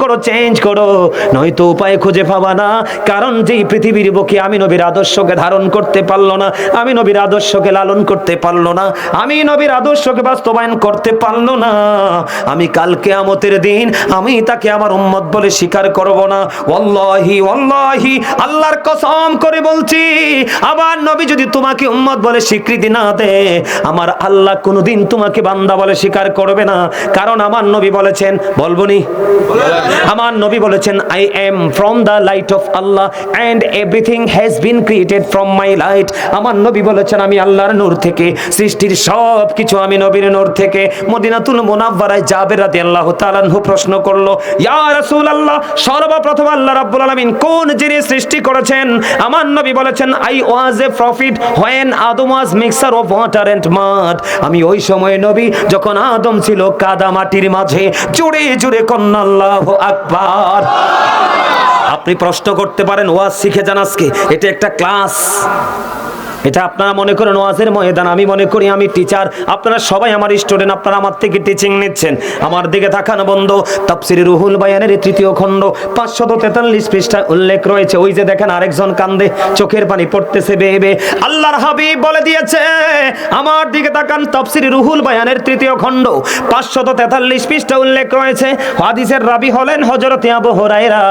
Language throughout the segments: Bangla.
করো, চেঞ্জ করো, নয়তো উপায় খুঁজে পাবা না। কারণ যেই পৃথিবীর বুকে আমি নবীর আদর্শকে ধারণ করতে পারলো না, আমি নবীর আদর্শকে লালন করতে পারলো না, আমি নবীর আদর্শকে বাস্তবায়ন করতে পারলো না, আমি কাল কিয়ামতের দিন আমি তাকে আমার উম্মত বলে স্বীকার করব না। ওয়াল্লাহি ওয়াল্লাহি, আল্লাহর কসম করে বলছি, আমার নবী যদি তোমাকে উম্মত বলে স্বীকৃতি না দেয়, আমার আল্লাহ কোনোদিন তোমাকে বান্দা বলে স্বীকার করবে না। কারণ আমার নবী বলেছেন, বলবনি, আমার নবী বলেছেন, I am from the light of আল্লাহ and everything has been created from my light. আমার নবী বলেছেন, আমি আল্লাহর নূর থেকে, সৃষ্টির সব কিছু আমি নবীর নূর থেকে। মদিনাতুল মুনাওয়ারায় জাবের রাদিয়াল্লাহু তাআলা আনহু প্রশ্ন করলো, ইয়া রাসূলুল্লাহ, সর্বপ্রথম আল্লাহ রাব্বুল আলামিন কোন জিনিস সৃষ্টি করেছেন? আমার নবী বলেছেন, I was a prophet when Adam was mixture of water and mud. আমি ওই সময় নবী যখন আদম ছিল কাদা মাটির মাঝে। জোরে জোরে কন্না আল্লাহু আকবার। আপনি প্রশ্ন করতে পারেন, ওয়াজ শিখে যান আজকে, এটা একটা ক্লাস। এটা আপনারা মনে করেন ওয়াজের ময়দান, আমি মনে করি আমি টিচার, আপনারা সবাই আমার স্টুডেন্ট, আপনারা আমার থেকে টিচিং নিচ্ছেন। আমার দিকে তাকান বন্ধু, তাফসীরে রুহুল বায়ানের 3য় খণ্ড 543 পৃষ্ঠায় উল্লেখ রয়েছে। ওই যে দেখেন আরেকজন কান্দে, চোখের পানি পড়তেছে বেয়ে বেয়ে। আল্লাহর হাবিব বলে দিয়েছে, আমার দিকে তাকান, তাফসীরে রুহুল বায়ানের 3য় খণ্ড 543 পৃষ্ঠা উল্লেখ রয়েছে। হাদিসের রাবী হলেন হযরত আবু হুরায়রা।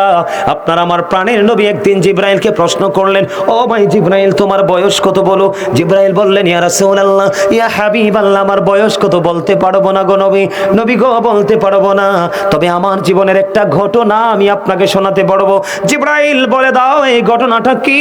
আপনার আমার প্রাণের নবী একদিন জিবরাইলকে প্রশ্ন করলেন, ও ভাই জিবরাইল, তোমার বয়স কত বলো? জিবরাইল বললেন, ইয়া রাসূলুল্লাহ, ইয়া হাবিবাল্লাহ, আমার বয়স কত বলতে পারবো না গো নবী, নবী গো বলতে পারবো না, তবে আমার জীবনের একটা ঘটনা আমি আপনাকে শোনাতে পারবো। জিবরাইল বলে দাও, এই ঘটনাটা কি?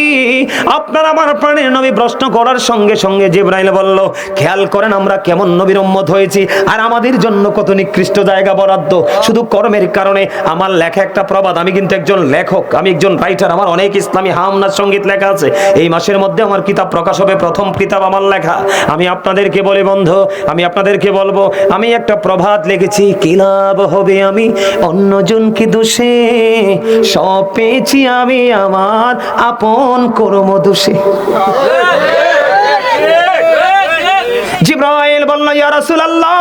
আপনার আমার প্রাণের নবী প্রশ্ন করার সঙ্গে সঙ্গে জিবরাইল বলল, খেয়াল করেন আমরা কেমন নবীর উম্মত হয়েছি, আর আমাদের জন্য কত নিকৃষ্ট জায়গা বরাদ্দ শুধু কর্মের কারণে। আমার লেখা একটা প্রবাদ, আমি কিন্তু একজন লেখক, আমি একজন রাইটার, আমার অনেক ইসলামী হামনার সঙ্গীত লেখা আছে। এই মাসের মধ্যে আমার কিতাব প্রকাশ হবে, প্রথম কিতাব আমার লেখা। আমি আপনাদেরকে বলি বন্ধু, আমি আপনাদেরকে বলবো, আমি একটা প্রভাত লিখেছি, কি লাভ হবে আমি অন্যজনকে দোষে, সব পেয়েছি আমি আমার আপন কর্ম দোষে। জিবরাইল বলল, ইয়া রাসূলুল্লাহ,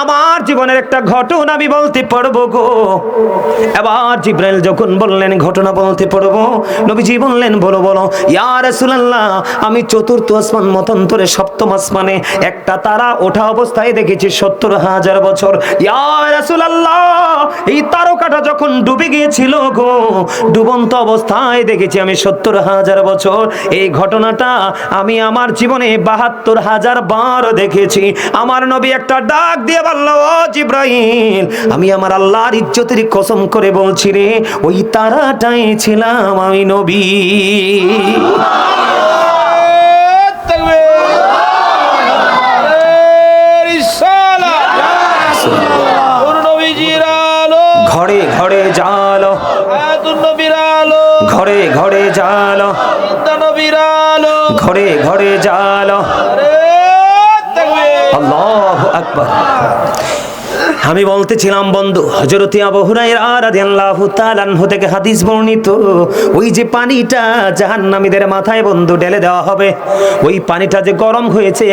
আমার জীবনের একটা ঘটনা আমি বলতে পারবো গো। এবার জিবরাইল যখন বললেন ঘটনা বলতে পারবো, নবীজি বললেন, বলো বলো। ইয়া রাসূলুল্লাহ, আমি 4র্থ আসমান মতান্তরে 7ম আসমানে একটা তারা ওঠা অবস্থায় দেখেছি 70,000 বছর। ইয়া রাসূলুল্লাহ, এই তারকাটা যখন ডুবে গিয়েছিল গো, ডুবন্ত অবস্থায় দেখেছি আমি 70,000 বছর। এই ঘটনাটা আমি আমার জীবনে 72,000 বার দেখেছি। আমার নবী একটা ডাক দিয়ে বলল, ও জিবরাইল, আমি আমার আল্লাহর ইজ্জতের কসম করে বলছি রে, ওই তারাটাই ছিলাম আমি নবী। ঘরে ঘরে জালো, ঘরে ঘরে জালো, ঘরে ঘরে জালো, আল্লাহু আকবার। আমি বলতেছিলাম বন্ধু, হযরত আবু হুরায়রা রাদিয়াল্লাহু তাআলা আনহু থেকে হাদিস বর্ণিত, ওই যে পানিটা জাহান্নামীদের মাথায় বন্ধু ঢেলে দেওয়া হবে, ওই পানিটা যে গরম হয়েছে,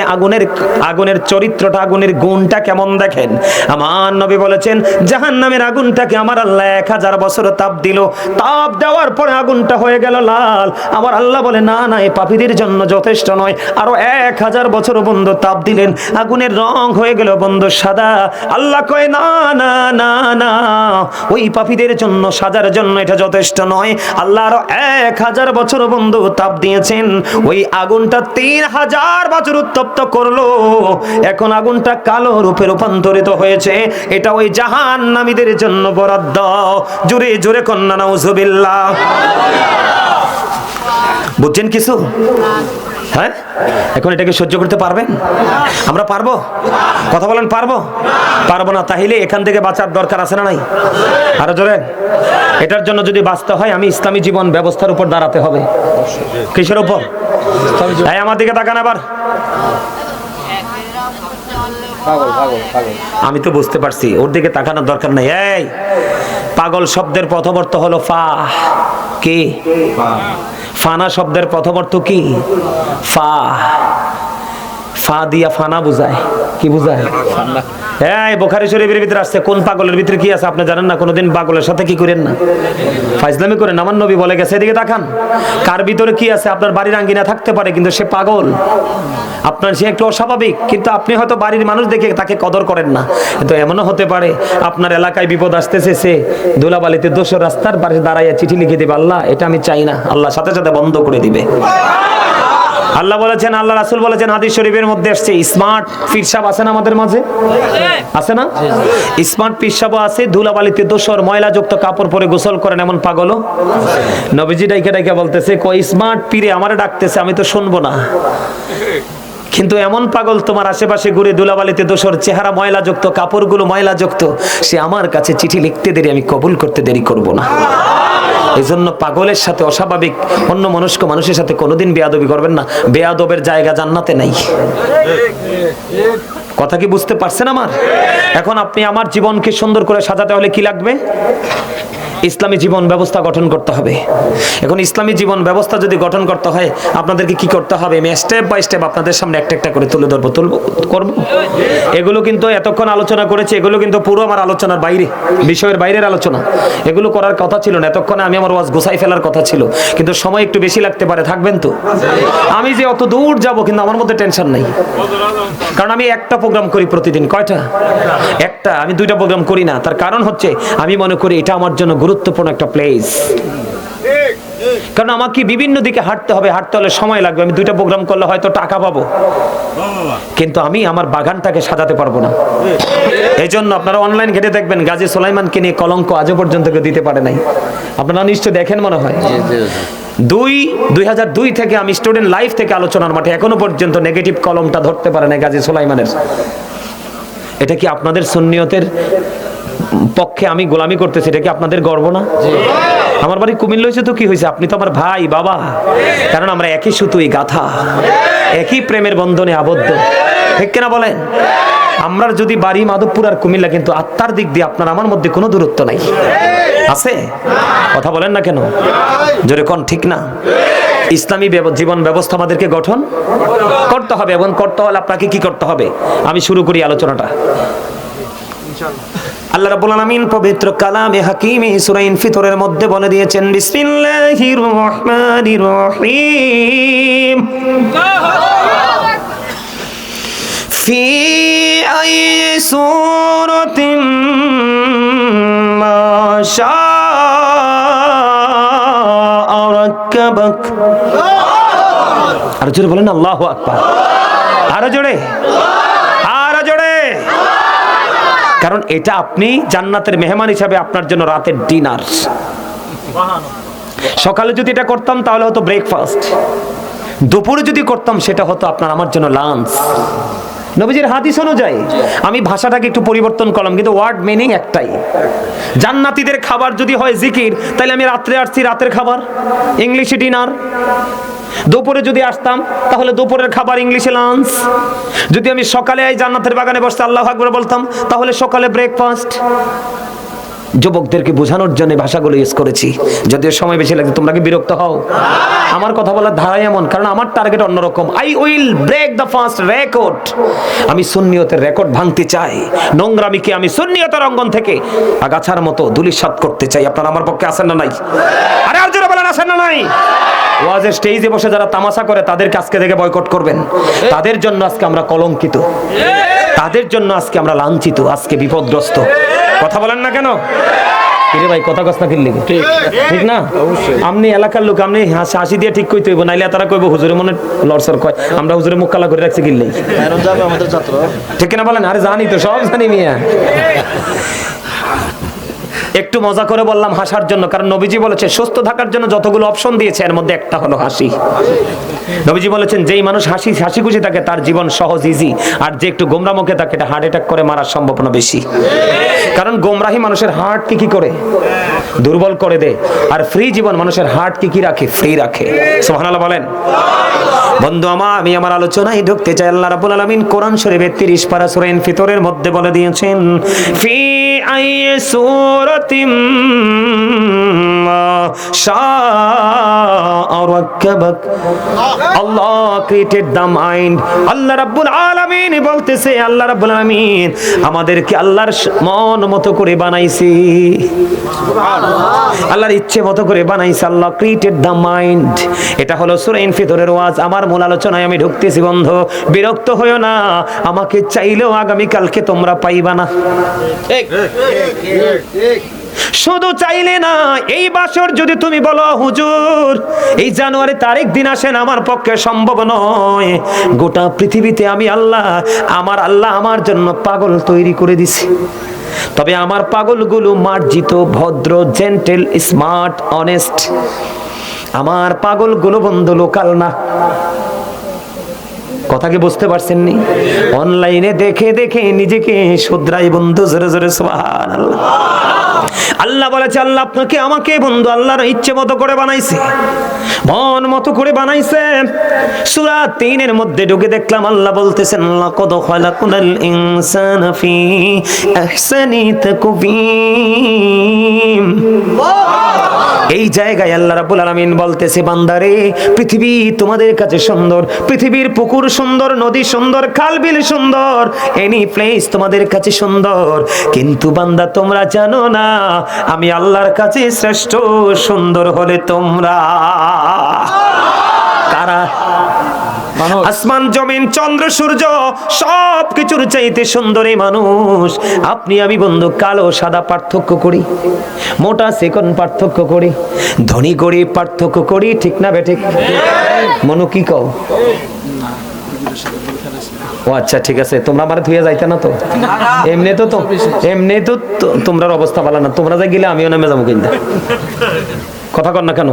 আগুনের চরিত্রটা, আগুনের গুণটা কেমন দেখেন। আমার নবী বলেছেন, জাহান্নামের আগুনটাকে আমার আল্লাহ 1000 বছর তাপ দিল, তাপ দেওয়ার পরে আগুনটা হয়ে গেল লাল। আমার আল্লাহ বলে, না না, এই পাপীদের জন্য যথেষ্ট নয়, আরো 1000 বছর বন্ধু তাপ দিলেন, আগুনের রং হয়ে গেল বন্ধু সাদা। আল্লাহ কয়, না না না না, ওই পাপীদের জন্য, সাজার জন্য এটা যথেষ্ট নয়। আল্লাহ আরো 1000 বছর বন্ধু তাপ দিয়েছেন, ওই আগুনটা 3000 বছর উত্তপ্ত করলো, এখন আগুনটা কালো রূপে রূপান্তরিত হয়েছে। এটা ওই জাহান্নামীদের জন্য বরাদ্দ। জোরে জোরে কন্না নাউজুবিল্লাহ। বুঝছেন কিছু? হ্যাঁ, এখন এটাকে সহ্য করতে পারবেন? আমরা পারবো? কথা বলেন, পারবো? পারবো না, তাহলে এখান থেকে বাঁচার দরকার আছে না নাই? আরো জোরে। এটার জন্য যদি বাঁচতে হয়, আমি ইসলামী জীবন ব্যবস্থার উপর দাঁড়াতে হবে। কিসের উপর? এই আমার দিকে তাকান আবার। আমি তো বুঝতে পারছি, ওর দিকে তাকানোর দরকার নাই। এই পাগল শব্দের প্রথম অর্থ হলো ফা। কি? ফানা শব্দের প্রথম অর্থ কি? ফা। ফা দিয়া ফানা বুঝায়, কি বুঝায়? হ্যাঁ, বুখারী শরীফের ভিতরে আসছে। কোন পাগলের ভিতরে কি আছে আপনি জানেন না? কোনোদিন পাগলের সাথে কি করেন না, ফাইজলামি করেন। আমার নবী বলে গেছে, এদিকে তাকান, কার ভিতরে কি আছে? আপনার বাড়ির আঙ্গিনা থাকতে পারে, কিন্তু সে পাগল, আপনার সে একটু অস্বাভাবিক, কিন্তু আপনি হয়তো বাড়ির মানুষ দেখে তাকে কদর করেন না। কিন্তু এমনও হতে পারে আপনার এলাকায় বিপদ আসতেছে, সে ধুলাবালিতে দোষর রাস্তার পাশে দাঁড়াইয়া চিঠি লিখে দিবে, আল্লাহ এটা আমি চাই না, আল্লাহ সাথে সাথে বন্ধ করে দিবে। আল্লাহ বলেছেন, আল্লাহ রাসূল বলেছেন, হাদিস শরীফের মধ্যে আসছে, স্মার্ট পিরসাব আছে না আমাদের মাঝে? আছে না? স্মার্ট পিরসাব আছে, ধুলাবালিতে দোষর ময়লাযুক্ত কাপড় পরে গোসল করেন এমন পাগলও নবীজি ডাইকা ডাইকা বলতেছে, কই স্মার্ট পীরে আমারে ডাকতেছে, আমি তো শুনবো না। কিন্তু এমন পাগল তোমার আশেপাশে ঘুরে ধুলাবালিতে দোষর চেহারা ময়লাযুক্ত, কাপড়গুলো ময়লাযুক্ত, সে আমার কাছে চিঠি লিখতে দেরি, আমি কবুল করতে দেরি করব না। এই জন্য পাগলের সাথে, অস্বাভাবিক অন্য মনস্ক মানুষের সাথে কোনোদিন বেয়াদবি করবেন না। বেয়াদবের জায়গা জান্নাতে নাই। কথা কি বুঝতে পারছেন আমার? এখন আপনি আমার জীবনকে সুন্দর করে সাজাতে হলে কি লাগবে? ইসলামী জীবন ব্যবস্থা গঠন করতে হবে। এখন ইসলামী জীবন ব্যবস্থা যদি গঠন করতে হয়, আপনাদেরকে কি করতে হবে? আমি স্টেপ বাই স্টেপ আপনাদের সামনে একটা একটা করে তুলে ধরবো, করবো। এগুলো কিন্তু এতক্ষণ আলোচনা করেছি, এগুলো কিন্তু পুরো আমার আলোচনার বাইরে, বিষয়ের বাইরের আলোচনা। এগুলো করার কথা ছিল না, এতক্ষণে আমি আমার ওয়াজ গোছাই ফেলার কথা ছিল, কিন্তু সময় একটু বেশি লাগতে পারে। থাকবেন তো? আমি যে অত দূর যাব, কিন্তু আমার মধ্যে টেনশন নেই, কারণ আমি একটা প্রোগ্রাম করি প্রতিদিন। কয়টা? একটা। আমি দুইটা প্রোগ্রাম করি না। তার কারণ হচ্ছে আমি মনে করি এটা আমার জন্য গুরুত্বপূর্ণ একটা প্লেস, কারণ আমাকে বিভিন্ন দিকে হাঁটতে হবে, হাঁটতে হলে সময় লাগবে। আমি দুইটা প্রোগ্রাম করলে হয়তো টাকা পাবো, কিন্তু আমি আমার বাগানটাকে সাজাতে পারবো না। এই জন্য আপনারা অনলাইন ঘেটে দেখবেন, গাজী সুলাইমানকে নিয়ে কলঙ্ক আজও পর্যন্ত কেউ দিতে পারে নাই। আপনারা নিশ্চয় দেখেন মনে হয়। 2002 থেকে আমি স্টুডেন্ট লাইফ থেকে আলোচনার মাঠে এখনো পর্যন্ত নেগেটিভ কলমটা ধরতে পারে না গাজী সুলাইমানের। এটা কি আপনাদের সুন্নিয়তের পক্ষে আমি গোলামি করতেছি? এটা কি আপনাদের গর্ব না? আমার বাড়ি কুমিল্লা হয়েছে তো কি হয়েছে? আপনি তো আমার ভাই, বাবা, কারণ আমরা একই সুতোই গাথা, একই প্রেমের বন্ধনে আবদ্ধ, ঠিক কিনা বলেন? আমরা যদি বাড়ি মাধবপুর আর কুমিল্লা, কিন্তু আত্মার দিক দিয়ে আপনার আমার মধ্যে কোনো দূরত্ব নাই, আছে? কথা বলেন না কেন? জোরে কোন ঠিক না? ইসলামী জীবন ব্যবস্থা আমাদেরকে গঠন করতে হবে, এবং করতে হলে আপনাকে কি করতে হবে? আমি শুরু করি আলোচনাটা। আল্লাহ রাব্বুল আলামিন পবিত্র কালামে হাকিমে সূরা ইনফিতরের মধ্যে বলে দিয়েছেন, বিসমিল্লাহির রহমানির রহিম, ফি আই সূরাতিন মা শাআ রাক্কাবাক। আর জোরে বলেন আল্লাহু আকবার। আরো জোরে, আরো জোরে। কারণ এটা আপনি জান্নাতের মেহমান হিসাবে আপনার জন্য রাতের ডিনার। সকালে যদি এটা করতাম তাহলে হতো ব্রেকফাস্ট, দুপুরে যদি করতাম সেটা হতো আপনার আমার জন্য লাঞ্চ। নবীজির হাদিস অনুযায়ী আমি ভাষাটাকে একটু পরিবর্তন করলাম, কিন্তু ওয়ার্ড মিনিং একটাই। জান্নাতীদের খাবার যদি হয় জিকির, তাহলে আমি রাত্রে আসছি রাতের খাবার, ইংলিশে ডিনার। দুপুরে যদি আসতাম তাহলে দুপুরের খাবার ইংলিশে লাঞ্চ। যদি আমি সকালে এই জান্নাতের বাগানে বসতে আল্লাহু আকবার বলতাম, তাহলে সকালে ব্রেকফাস্ট। যুবকদেরকে বোঝানোর জন্য ভাষাগুলো ইউজ করেছি, যদিও সময় বেশি লাগে, তোমরা কি বিরক্ত হও? আমার কথা বলার ধারা এমন, কারণ আমার টার্গেট অন্যরকম। I will break the first record. আমি সুন্নিয়তের রেকর্ড ভাঙতে চাই, নোংরামিকে আমি সুন্নিয়তের অঙ্গন থেকে আগাছার মতো ধূলিসাৎ করতে চাই। আপনারা আমার পক্ষে আছেন না নাই? আরে আর জোরে বলেন, আছেন না নাই? ওয়াজের স্টেজে বসে যারা তামাশা করে তাদেরকে আজকে থেকে বয়কট করবেন। তাদের জন্য আজকে আমরা কলঙ্কিত, তাদের জন্য আজকে আমরা লাঞ্ছিত, আজকে বিপদগ্রস্ত। কথা বলেন না কেন? কিরে ভাই, কথা কস না কিনলে ঠিক না? আপনি এলাকার লোক, আপনি হাসি দিয়ে ঠিক কইতে হইব, নাইলে তারা কইব হুজুরে মনে লড়সর কয়, আমরা হুজুরে মুখ কালা করে রাখছি কিনলে, ঠিক না বলেন? আরে জানি তো, সব জানি মিয়া। একটু মজা করে বললাম হাসার জন্য, কারণ নবীজি বলেছে সুস্থ থাকার জন্য যতগুলো অপশন দিয়েছে এর মধ্যে একটা হলো হাসি। নবীজি বলেছেন যেই মানুষ হাসি খুশি থাকে তার জীবন সহজ, ইজি, আর যে একটু গোমরা মুখে থাকে এটা হার্ট অ্যাটাক করে মারার সম্ভাবনা বেশি। কারণ গোমরাহি মানুষের হার্ট কি করে? দুর্বল করে দেয়। আর ফ্রি জীবন মানুষের হার্ট কি রাখে? ফ্রি রাখে। সুবহানাল্লাহ বলেন। বন্ধু আমার, আমি আমার আলোচনায় ঢুকতে চাই। আল্লাহ রাব্বুল আলামিন কোরআন শরীফের 30 পারা সূরা ইনফিতরের মধ্যে বলে দিয়েছেন, ফি আই সূরাতিম মা শাআ রাক্কাবাক। Allah created the mind. আল্লাহ রাব্বুল আলামিন বলতেছে, আল্লাহ রাব্বুল আলামিন আমাদেরকে আল্লাহর মন মতো করে বানাইছে, আল্লাহর ইচ্ছে মতো করে বানাইছে। আল্লাহ ক্রিয়েটেড দ্য মাইন্ড। এটা হলো সূরা ইনফিতরের ওয়াজ। আমার মূল আলোচনায় আমি ঢুকতেছি বন্ধু, বিরক্ত হইও না, আমাকে চাইলেও আগামী কালকে তোমরা পাইবা না। শুধু চাইলে না, এই বছর যদি তুমি বলো হুজুর এই জানুয়ারি তারিখ দিন আসেন, আমার পক্ষে সম্ভব নয়। গোটা পৃথিবীতে আমি আল্লাহ আমার জন্য পাগল তৈরি করে দিছি, তবে আমার পাগলগুলো মার্জিত, ভদ্র, জেন্টেল, স্মার্ট, অনেস্ট। আমার পাগলগুলো বন্ধু লোকাল না। কথা কি বুঝতে পারছেন নি? অনলাইনে দেখে দেখে নিজেকে শুধরাই বন্ধু, জোরে জোরে সুবহানাল্লাহ। আল্লাহ বলেছে, আল্লাহ আপনাকে আমাকে বন্ধু আল্লাহর ইচ্ছে মতো করে বানাইছে, মন মতো করে বানাইছে। সূরা 3 এর মধ্যে ঢুকে দেখলাম আল্লাহ বলতেছেন, লাকাদ খালাকুনাল ইনসানা ফি আহসানি তাকওয়িম। এই জায়গায় আল্লাহ রাব্বুল আলামিন বলতেছে, বান্দারে পৃথিবী তোমাদের কাছে সুন্দর, পৃথিবীর পুকুর সুন্দর, নদী সুন্দর, খাল-বিল সুন্দর, এনি প্লেস তোমাদের কাছে সুন্দর, কিন্তু বান্দা তোমরা জানো না আমি আল্লাহর কাছে শ্রেষ্ঠ সুন্দর হলে তোমরা কারা? আসমান জমিন চন্দ্র সূর্য সব কিছুর চাইতে সুন্দরী মানুষ। আপনি আমি বন্ধু কালো সাদা পার্থক্য করি, মোটা চিকন পার্থক্য করি, ধনী গরিব পার্থক্য করি, ঠিক না বেঠিক? মনু কি কও? ও আচ্ছা ঠিক আছে, তোমরা আমার ধুয়ে যাইতে না তো? এমনি তো তোমরার অবস্থা ভালো না, তোমরা যা গেলে আমিও নামে যাবো কিন্তু। কথা কর না কেন?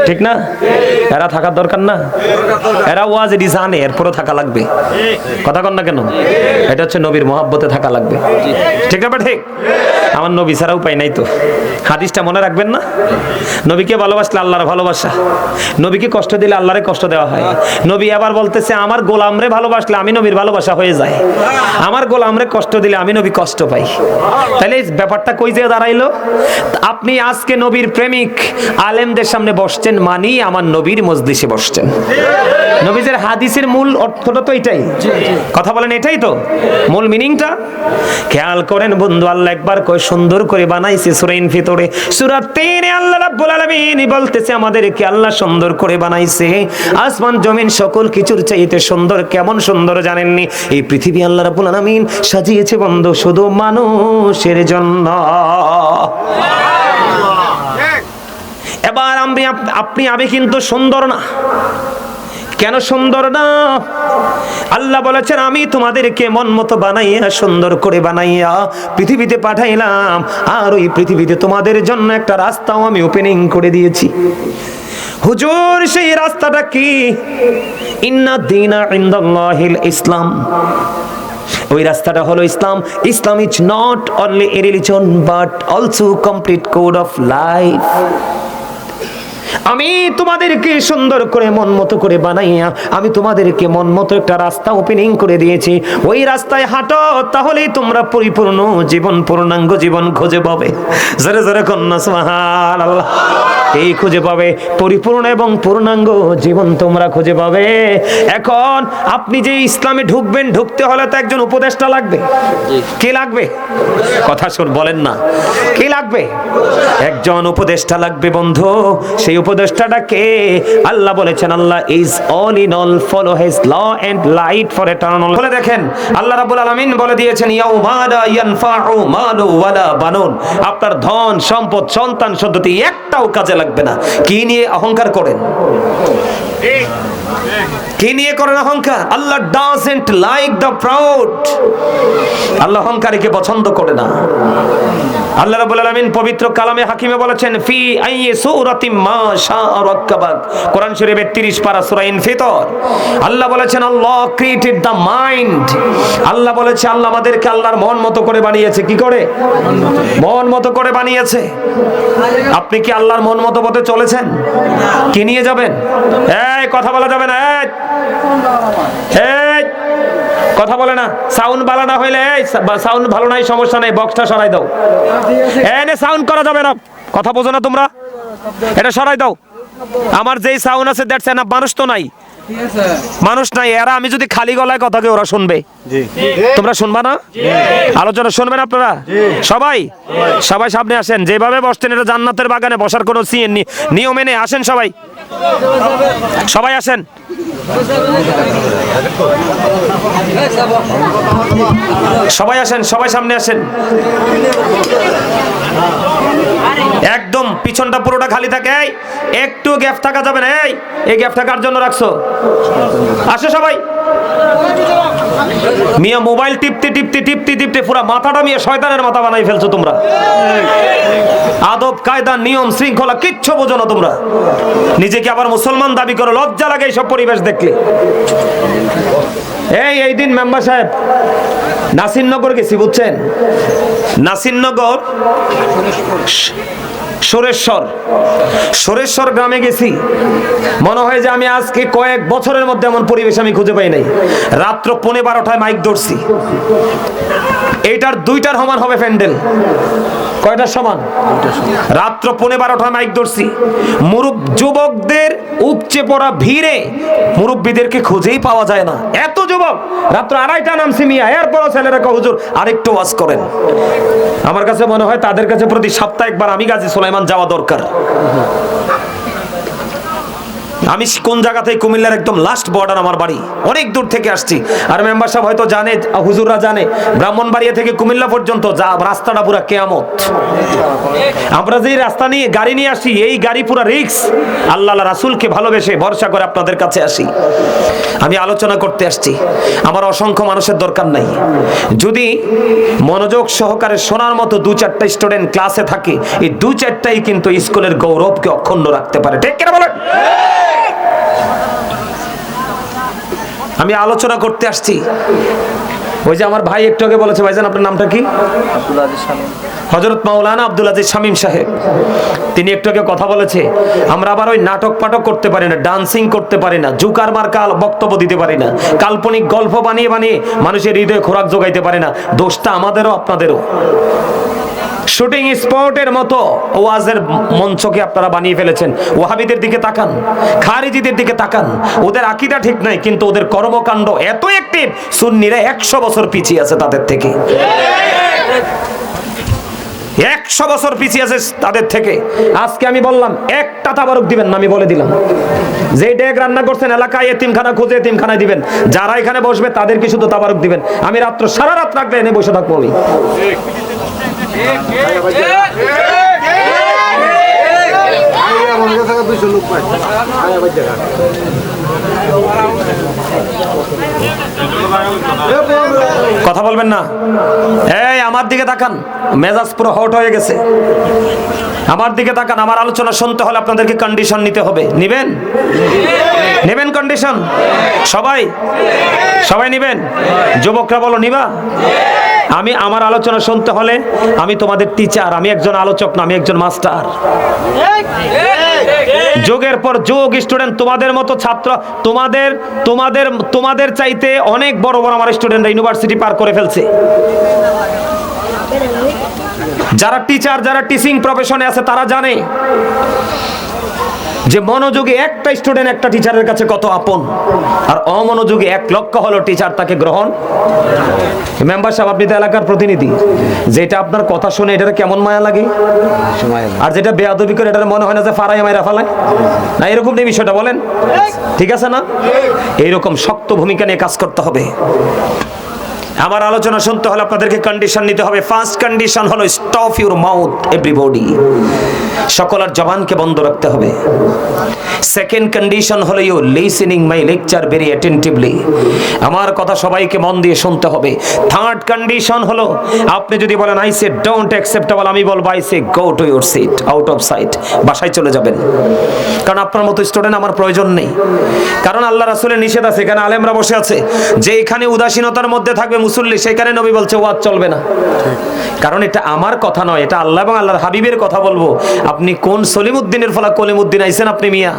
ঠিক না? এরা থাকার দরকার না? এরা ওয়াজ এটি জানে, এরপরও থাকা লাগবে। কথা কর না কেন? এটা হচ্ছে নবীর মহব্বতে থাকা লাগবে, ঠিক না? ঠিক। আমার নবী ছাড়া উপায় নাই তো। হাদিসটা মনে রাখবেন না? নবীকে ভালোবাসলে আল্লাহর ভালোবাসা, নবীকে কষ্ট দিলে আল্লাহরে কষ্ট দেওয়া হয়। নবী আবার বলতেছে, আমার গোলামরে ভালোবাসলে আমি নবীর ভালোবাসা হয়ে যায়, আমার গোলামরে কষ্ট দিলে আমি নবী কষ্ট পাই। তাহলে ব্যাপারটা কই যে দাঁড়াইলো? আপনি আজকে নবীর প্রেমিক আলেমদের সামনে বসছেন মানি আমার নবীর মজলিসে বসছেন। নবীজের হাদিসের মূল অর্থটা তো এটাই। কথা বলেন, এটাই তো মূল মিনিংটা। খেয়াল করেন বন্ধু, আল্লাহ একবার কয় সুন্দর করে বানাইছে সূরা ইনফিতরে, সূরা 3 এ আল্লাহ রাব্বুল আলামিন বলতেছে আমাদেরকে আল্লাহ সুন্দর করে বানাইছে। আসমান জমিন সকল কিছুর চাইতে সুন্দর। কেমন সুন্দর জানেননি? এই পৃথিবী আল্লাহ রাব্বুল আলামিন সাজিয়েছে বন্ধু শুধু মানুষের জন্য। এবার আপনি আমি কিন্তু সুন্দর না। কেন সুন্দর না? আল্লাহ বলেছেন, আমি তোমাদেরকে মন মতো বানাইয়া সুন্দর করে বানাইয়া পৃথিবীতে পাঠাইলাম, আর ওই পৃথিবীতে তোমাদের জন্য একটা রাস্তাও আমি ওপেনিং করে দিয়েছি। হুজুর সেই রাস্তাটা কি? ইন্না দীনা ইনদাল্লাহিল ইসলাম। ওই রাস্তাটা হলো ইসলাম। Islam is not only a religion but also complete code of life. আমি তোমাদেরকে সুন্দর করে মন মতো করে বানাইয়া আমি তোমাদেরকে মন মতো একটা রাস্তা ওপেনিং করে দিয়েছি। ওই রাস্তায় হাঁটো, তাহলেই তোমরা পরিপূর্ণ জীবন, পূর্ণাঙ্গ জীবন খুঁজে পাবে। জোরে জোরে কন্যা সুবহানাল্লাহ। এই খুঁজে পাবে পরিপূর্ণ এবং পূর্ণাঙ্গ জীবন তোমরা খুঁজে পাবে। এখন আপনি যে ইসলামে ঢুকবেন, ঢুকতে হলে তো একজন উপদেষ্টা লাগবে। কে লাগবে? কথা শুন, বলেন না কে লাগবে? একজন উপদেষ্টা লাগবে বন্ধু। সেই উপদেষ্টাটা কে? আল্লাহ বলেছেন, Allah is all in all, follow his law and light for eternal. বলে দেখেন, আল্লাহ রাব্বুল আলামিন বলে দিয়েছেন, ইয়াউমা লা ইয়ানফাউ মালু ওয়ালা বানুন। আপনার ধন সম্পদ সন্তান সন্ততি একটাও কাজে লাগবে না। কি নিয়ে অহংকার করেন? কি নিয়ে করেন অহংকার? আল্লাহ ডাজন্ট লাইক দ্য প্রাউড। আল্লাহ অহংকারীকে পছন্দ করে না। আল্লাহ রাব্বুল আলামিন পবিত্র কালামে হাকিমে বলেছেন, ফি আইয়ি সূরাতিম মা শাআ রাক্কাবাক। কোরআন শরীফের 30 পারা সূরা ইনফিতর। আল্লাহ বলেছেন, আল্লাহ ক্রিয়েটেড দ্য মাইন্ড। আল্লাহ বলেছে, আল্লাহ আমাদেরকে আল্লাহর মন মতো করে বানিয়েছে। কি করে? মন মতো করে বানিয়েছে। আপনি কি আল্লাহর মন মতো পথে চলেছেন? কি নিয়ে যাবেন? এই কথা বলা যাবে না। এই কথা বলে না। সাউন্ড ভালো না হইলে, সাউন্ড ভালো নাই সমস্যা নেই, বক্সটা সরাই দাও। এনে সাউন্ড করা যাবে না। কথা বোঝো না তোমরা? এটা সরাই দাও। আমার যেই সাউন্ড আছে দ্যাটস এনাফ। মানুষ তো নাই, মানুষ নাই। এরা আমি যদি খালি গলায় কথা কই ওরা শুনবে? তোমরা শুনবা না? আলোচনা শুনবেন আপনারা? সবাই সবাই সামনে আসেন। যেভাবে বসতেন এটা জান্নাতের বাগানে বসার কোনো নিয়ম নেই। আসেন সবাই, সবাই আসেন। সবাই আসেন, সবাই সামনে আসেন। একদম পিছনটা পুরোটা খালি থাকে। একটু গ্যাপ থাকা যাবে না। এই গ্যাপটা কার জন্য রাখছো? আসো সবাই। মিয়া মোবাইল টিপতে টিপতে টিপতে টিপতে পুরো মাথাটা মিয়া শয়তানের মাথা বানাই ফেলছো তোমরা। আদব কায়দা নিয়ম শৃঙ্খলা কিচ্ছু বোঝো না তোমরা। নিজেকে আবার মুসলমান দাবি করো, লজ্জা লাগে এইসব পরিবেশ দেখলে। এই দিন মেম্বার সাহেব নাসিরনগর গেছি, বুঝছেন? নাসিরনগর সুরেশ্বর গ্রামে গেছি। মনে হয় যে আমি আজকে কয়েক বছরের মধ্যে এমন পরিবেশ আমি খুঁজে পাই নাই। রাত্র 12:30 মাইক ধরছি। এইটার 2টার সমান হবে প্যান্ডেল। কয়টার সমান? রাত্র 12:30 মাইক ধরছি। যুবকদের উপচে পড়া ভিড়ে মুরব্বীদেরকে খুঁজেই পাওয়া যায় না। এত যুবক। রাত্র 2:30 নামছি মিয়া। এরপরও ছেলেরা কয় হুজুর আরেকটু ওয়াজ করেন। আমার কাছে মনে হয় তাদের কাছে প্রতি সপ্তাহে একবার আমি গাজী সুলাইমান যাওয়া দরকার। আমি কোন জায়গা থেকে, কুমিল্লার একদম লাস্ট বর্ডার আমার বাড়ি। অনেক দূর থেকে আসছি। আর মেম্বার সাহেব হয়তো জানে, হুজুররা জানে, ব্রাহ্মণবাড়িয়া থেকে কুমিল্লা পর্যন্ত যা রাস্তাটা পুরা কিয়ামত। আমরা যেই রাস্তা নিয়ে গাড়ি নিয়ে আসি, এই গাড়ি পুরা রিক্স। আল্লাহ রাসূলকে ভালোবেসে ভরসা করে আপনাদের কাছে আসি। আমি আলোচনা করতে আসছি। আমার অসংখ্য মানুষের দরকার নাই। যদি মনোযোগ সহকারে শোনার মতো 2-4টা স্টুডেন্ট ক্লাসে থাকে, এই 2-4টাই কিন্তু স্কুলের গৌরবকে অক্ষুণ্ণ রাখতে পারে। ঠিক কিনা বলেন? আমি আলোচনা করতে আসছি। ওই যে আমার ভাই একটু আগে বলেছে, ভাইজান আপনার নামটা কি? হযরত মাওলানা আব্দুল আজিজ শামীম সাহেব। তিনি একটু আগে কথা বলেছে, আমরা আবার ওই নাটক পাটক করতে পারি না, ডান্সিং করতে পারি না, জুকার মার্কা বক্তব্য দিতে পারি না, কাল্পনিক গল্প বানিয়ে বানিয়ে মানুষের হৃদয়ে খোরাক জোগাইতে পারি না। দোষটা আমাদেরও আপনাদেরও। শুটিং স্পটের মতো ওয়াজের মঞ্চকে আপনারা বানিয়ে ফেলেছেন। ওয়াহাবিদের দিকে তাকান, খারিজিদের দিকে তাকান। ওদের আকীদা ঠিক নাই, কিন্তু ওদের কর্মকাণ্ড এত অ্যাক্টিভ। সুন্নিরা 100 বছর পিছিয়ে আছে তাদের থেকে। 100 বছর পিছিয়ে আছে তাদের থেকে। আজকে আমি বললাম একটা তাবারুক দিবেন না, আমি বলে দিলাম। যে ডেক রান্না করছেন এলাকায় এতিমখানা খুঁজে এতিমখানায় দিবেন। যারা এখানে বসবে তাদেরকে শুধু তাবারুক দিবেন। আমি সারা রাত রাখলে এনে বসে থাকবো আমি। কথা বলবেন না। এই আমার দিকে তাকান, মেজাজ পুরো হট হয়ে গেছে। আমার দিকে তাকান। আমার আলোচনা শুনতে হলে আপনাদেরকে কন্ডিশন নিতে হবে। নিবেন? নেবেন কন্ডিশন? সবাই সবাই নিবেন? যুবকরা বলো নিবা? আমি আমার আলোচনা শুনতে হলে আমি তোমাদের টিচার, আমি একজন আলোচক না, আমি একজন মাস্টার। যুগের পর যুগ স্টুডেন্ট, তোমাদের মতো ছাত্র, তোমাদের চাইতে অনেক বড় বড় আমার স্টুডেন্টরা ইউনিভার্সিটি পার করে ফেলছে। যারা টিচার, যারা টিচিং প্রফেশনে আছে তারা জানে যে মনোযোগী একটা স্টুডেন্ট একটা টিচারের কাছে কত আপন, আর অমনোযোগী 1 লক্ষ হলো টিচার তাকে গ্রহণ। মেম্বার সাহেব, আপনি তো এলাকার প্রতিনিধি। যেটা আপনার কথা শুনে এটার কেমন মায়া লাগে, আর যেটা বেয়াদবি করে এটার মনে হয় না যে ফারাই মাইরা ফালায় না, এরকম নেই বিষয়টা। বলেন ঠিক আছে না? এইরকম শক্ত ভূমিকা নিয়ে কাজ করতে হবে। আমার আলোচনা শুনতে হলে আপনাদেরকে কন্ডিশন নিতে হবে। ফার্স্ট কন্ডিশন হলো স্টপ ইউর মাউথ এভরিবডি, সকলের জবানকে বন্ধ রাখতে হবে। সেকেন্ড কন্ডিশন হলো you listening my lecture very attentively, আমার কথা সবাইকে মন দিয়ে শুনতে হবে। থার্ড কন্ডিশন হলো আপনি যদি বলেন আই সে ডোন্ট অ্যাকসেপ্টেবল, আমি বলবো I say go to your seat, out of sight, বাসায় চলে যাবেন। কারণ আপনার মতো স্টুডেন্ট আমার প্রয়োজন নেই। কারণ আল্লাহ রাসূলের নিষেধ আছে, এখানে আলেমরা বসে আছে, যে এখানে উদাসীনতার মধ্যে থাকবে মুসল্লি, সেখানে নবী বলছে ওয়াজ চলবে না। কারণ এটা আমার কথা নয়, এটা আল্লাহ এবং আল্লাহর হাবিবের কথা বলবো। আপনি কোন সলিমউদ্দিনের ফলা কলিমউদ্দিন আইছেন আপনি মিয়া?